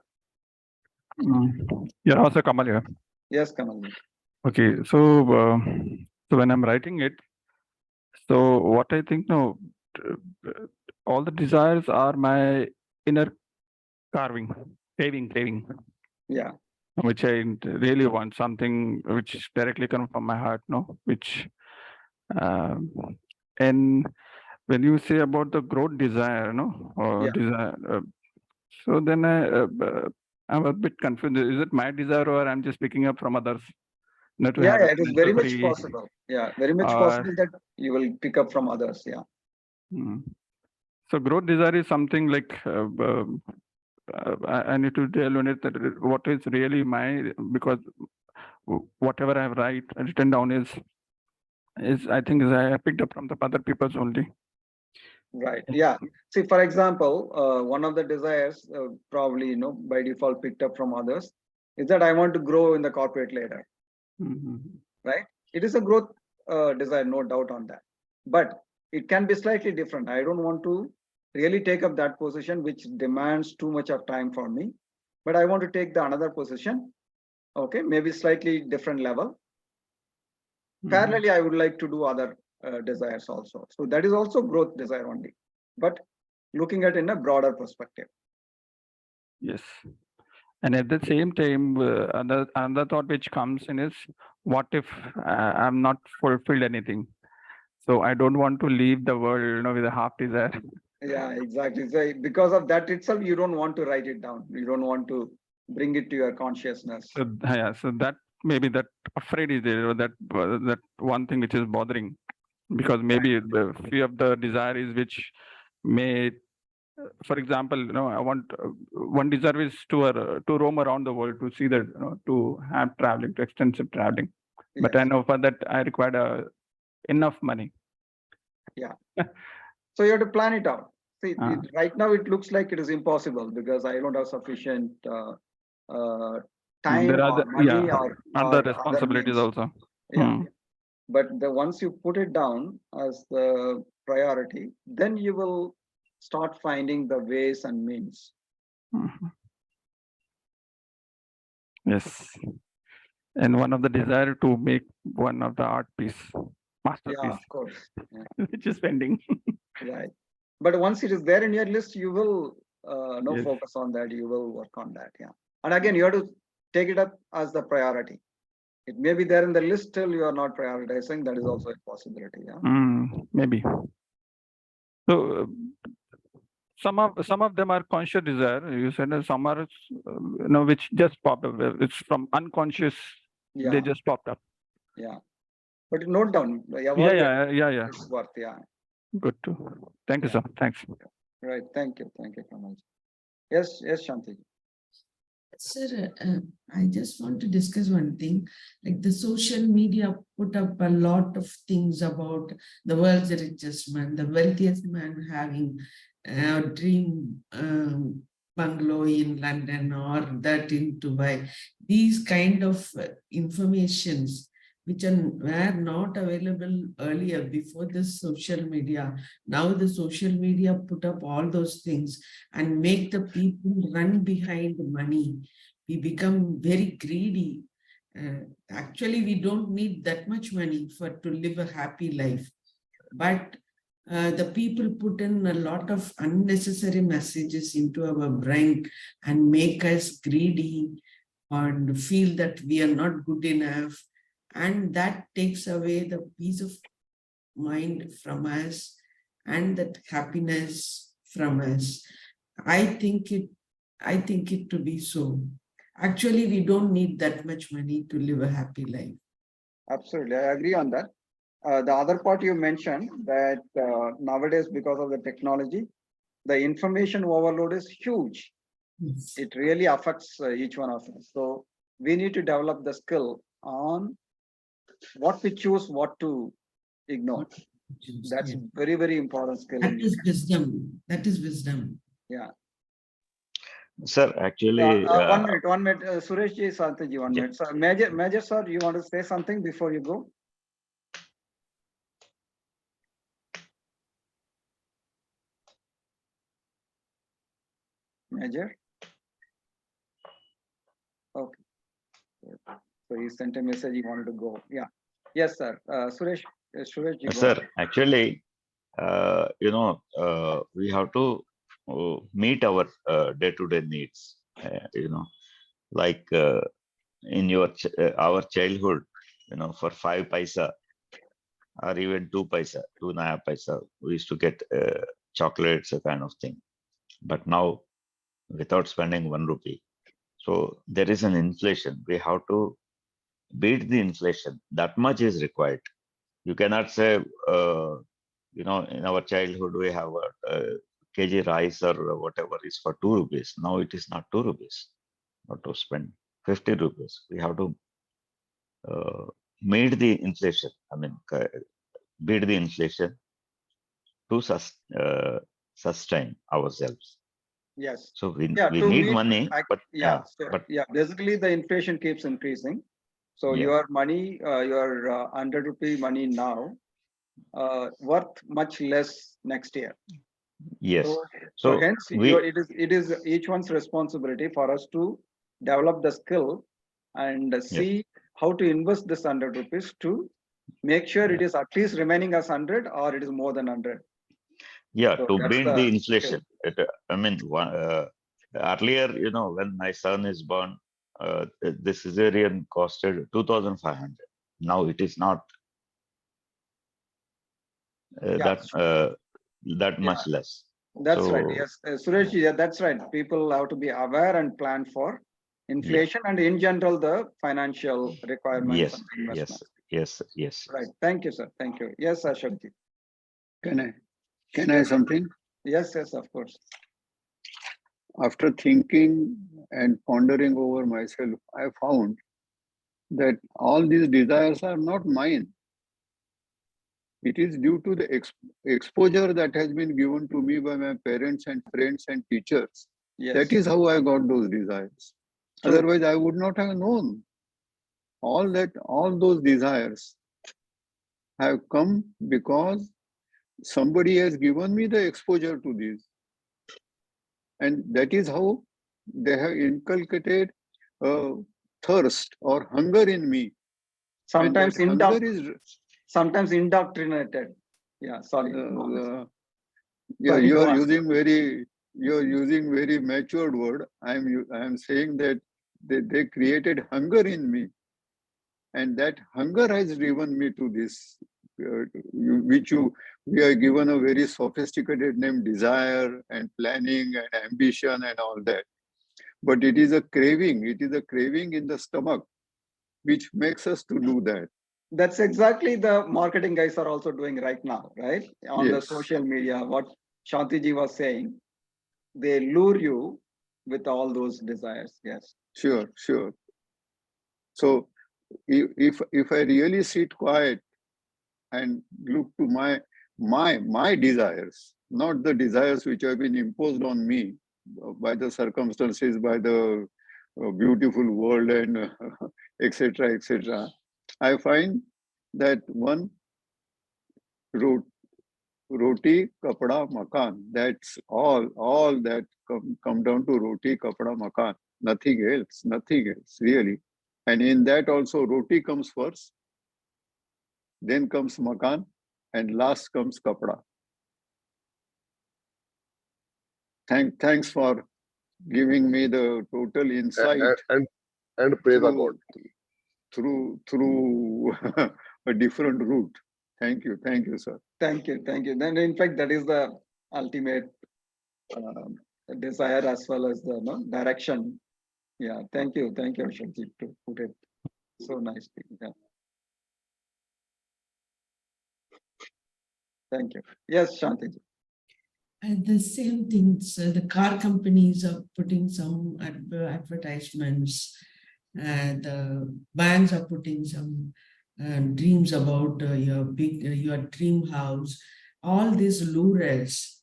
Yeah, also Kamal here. Yes, Kamal. Okay, so when I'm writing it, so what I think now, all the desires are my inner craving, Yeah, which I really want, something which directly comes from my heart, no, which, and when you say about the growth desire, no, or Yeah. desire, so then I'm a bit confused. Is it my desire or I'm just picking up from others? Not to yeah, have it is very much financial possible. Yeah, very much or- possible that you will pick up from others. Yeah. So growth desire is something like I need to tell on it that what is really my, because whatever I have written down is I think is I picked up from the other people's only. Right. Yeah. See, for example, one of the desires probably, you know, by default picked up from others is that I want to grow in the corporate ladder. Right. It is a growth desire, no doubt on that. But it can be slightly different. I don't want to really take up that position, which demands too much of time for me. But I want to take the another position. Okay, maybe slightly different level. Parallelly, I would like to do other desires also. So that is also growth desire only, but looking at in a broader perspective. Yes. And at the same time, another thought which comes in is, what if I'm not fulfilled anything? So I don't want to leave the world, you know, with a half desire. Yeah, exactly. So because of that itself, you don't want to write it down. You don't want to bring it to your consciousness. So yeah, so that maybe that afraid is there, or that that one thing which is bothering, because maybe the few of the desires which may, for example, you know, I want one desire is to roam around the world, to see that, you know, to have traveling, to extensive traveling. But I Yes. know for that I require enough money. Yeah. So you have to plan it out. See, Ah. right now it looks like it is impossible because I don't have sufficient time There are or money or other other responsibilities means. also. Yeah. But once you put it down as the priority, then you will start finding the ways and means. Yes. And one of the desire to make one of the art piece, masterpiece, Yeah, of course. Yeah. which is pending. Right. But once it is there in your list, you will Yes. focus on that. You will work on that. Yeah. And again, you have to take it up as the priority. It may be there in the list, still you are not prioritizing. That is also a possibility. Yeah. Maybe. So some of them are conscious desire. You said some are, you know, which just popped up. It's from unconscious. Yeah. They just popped up. Yeah. But note down. Yeah. It's worth. Yeah. Good too. Thank you, sir. Thanks. Right. Thank you. Thank you, Kamal. Yes. Yes, Shanti. Sir, I just want to discuss one thing. Like the social media put up a lot of things about the world's richest man, the wealthiest man having a dream bungalow in London or that in Dubai. These kind of informations which were not available earlier before this social media. Now the social media put up all those things and make the people run behind money. We become very greedy. Actually, we don't need that much money to live a happy life. But the people put in a lot of unnecessary messages into our brain and make us greedy and feel that we are not good enough. And that takes away the peace of mind from us and that happiness from us. I think it to be so. Actually, we don't need that much money to live a happy life. Absolutely, I agree on that. The other part you mentioned that nowadays, because of the technology, the information overload is huge. Yes. It really affects each one of us. So we need to develop the skill on what we choose, what to ignore. That's Yeah. very, very important skill. That is wisdom. That is wisdom. Yeah. Sir, actually, 1 minute, 1 minute. Suresh ji, Santaji, 1 Yeah. minute. So, Major sir, you want to say something before you go? Major? Okay. So he sent a message, he wanted to go. Yeah. Yes, sir. Suresh, Suresh ji, go sir, ahead. actually, we have to meet our day-to-day needs. Like in our childhood, for 5 paisa or even 2 paisa, 2.5 paisa, we used to get chocolates, a kind of thing. But now, without spending 1 rupee, so there is an inflation. We have to beat the inflation. That much is required. You cannot say, in our childhood we have a kg rice or whatever is for 2 rupees. Now it is not 2 rupees. Not to spend 50 rupees. We have to meet the inflation. I mean, beat the inflation to sustain ourselves. Yes. So we Yeah, to need meet, money, but yeah, so, but yeah, basically the inflation keeps increasing. So Yeah. your money, your 100 rupee money now, worth much less next year. yes. So So hence, we it is each one's responsibility for us to develop the skill and see how to invest this 100 rupees to make sure it is at least remaining as 100 or it is more than 100. Yeah, So to that's beat the the inflation. skill. I mean, earlier, when my son is born, the cesarean costed 2,500. Now it is not Yeah, that much less. that's right. So Yes, Suresh, yeah, that's right. People have to be aware and plan for inflation and in general the financial requirements yes, and investments. yes. Right. Thank you, sir. Thank you. Yes, Ashok ji. Can I something? Yes, of course. After thinking and pondering over myself, I found that all these desires are not mine. It is due to the exposure that has been given to me by my parents and friends and teachers. Yes. That is how I got those desires. True. Otherwise, I would not have known. All those desires have come because somebody has given me the exposure to these. And that is how they have inculcated thirst or hunger in me. Sometimes hunger is sometimes indoctrinated. Yeah, sorry. yeah, Sorry, you go are on. using very matured word. I am saying that they created hunger in me, and that hunger has driven me to this, we are given a very sophisticated name, desire and planning and ambition and all that. But it is a craving. It is a craving in the stomach, which makes us to do that. That's exactly the marketing guys are also doing right now, right? On the Yes. social media, what Shantiji was saying, they lure you with all those desires. Yes. Sure. So if I really sit quiet and look to my desires, not the desires which have been imposed on me by the circumstances, by the beautiful world and etc. I find that one roti, kapda, makan. That's all that come down to roti, kapda, makan. Nothing else, really. And in that also, roti comes first, then comes makan, and last comes kapda. Thanks for giving me the total insight And praise the God. through a different route. Thank you, sir. Thank you. Then, in fact, that is the ultimate desire as well as the direction Yeah, thank you, Ashokji, to put it so nicely. Yeah. Thank you. Yes, Shantiji. And the same things, the car companies are putting some advertisements, and the banks are putting some dreams about your dream house. All these lures.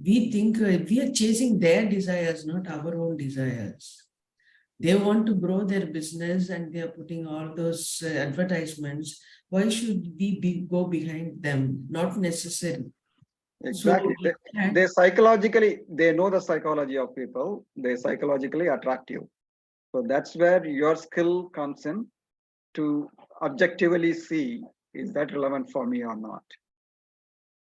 We think we are chasing their desires, not our own desires. They want to grow their business and they are putting all those advertisements. Why should we go behind them? Not necessary. Exactly. They psychologically, they know the psychology of people. They psychologically attract you. So that's where your skill comes in to objectively see, is that relevant for me or not?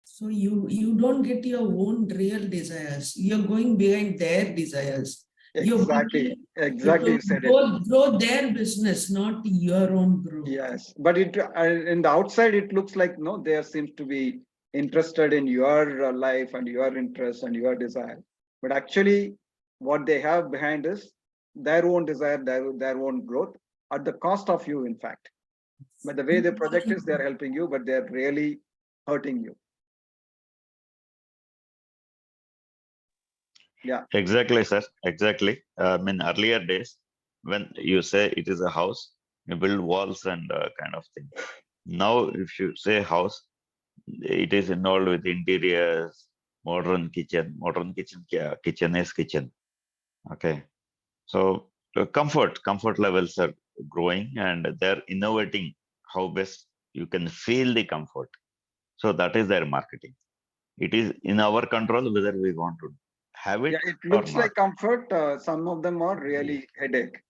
So you don't get your own real desires. You're going behind their desires. Exactly. Exactly. You said it. Grow their business, not your own growth. Yes, but it in the outside it looks like no, there seems to be interested in your life and your interest and your desire, but actually what they have behind is their own desire, their own growth at the cost of you, in fact. But the way they project is they're helping you, but they're really hurting you. Yeah, Exactly, sir. Exactly. I mean, earlier days, when you say it is a house, you build walls and kind of thing. Now, if you say house, it is involved with interiors, modern kitchen. Modern kitchen, yeah, kitchen is kitchen. Okay. So comfort levels are growing and they're innovating how best you can feel the comfort. So that is their marketing. It is in our control whether we want to have it yeah, it or looks not. like comfort. Some of them are really headache.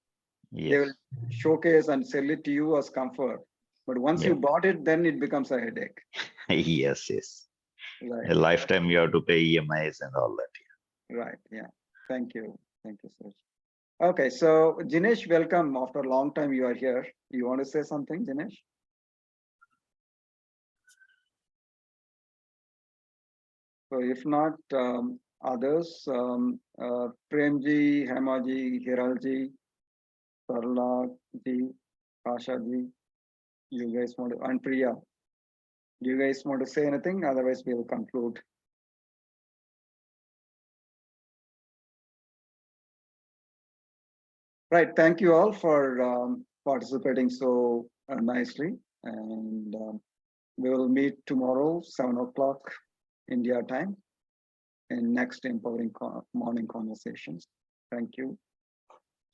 They will Yes. showcase and sell it to you as comfort, but once you Yep. bought it, then it becomes a headache. Yes, yes. Right. A lifetime you have to pay EMIs and all that. Right. Yeah. Thank you. Thank you, sir. Okay. So, Jinesh, welcome. After a long time, you are here. You want to say something, Jinesh? So, if not, others, Premji, Hemaji, Hiralji, Sarla ji, Kasha ji, you guys want to, and Priya, do you guys want to say anything? Otherwise, we will conclude. Right. Thank you all for participating so nicely. And we will meet tomorrow, 7 o'clock India time, in next empowering morning conversations. Thank you.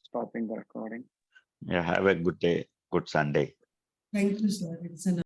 Stopping the recording. Yeah, have a good day, good Sunday. Thank you, sir. It's an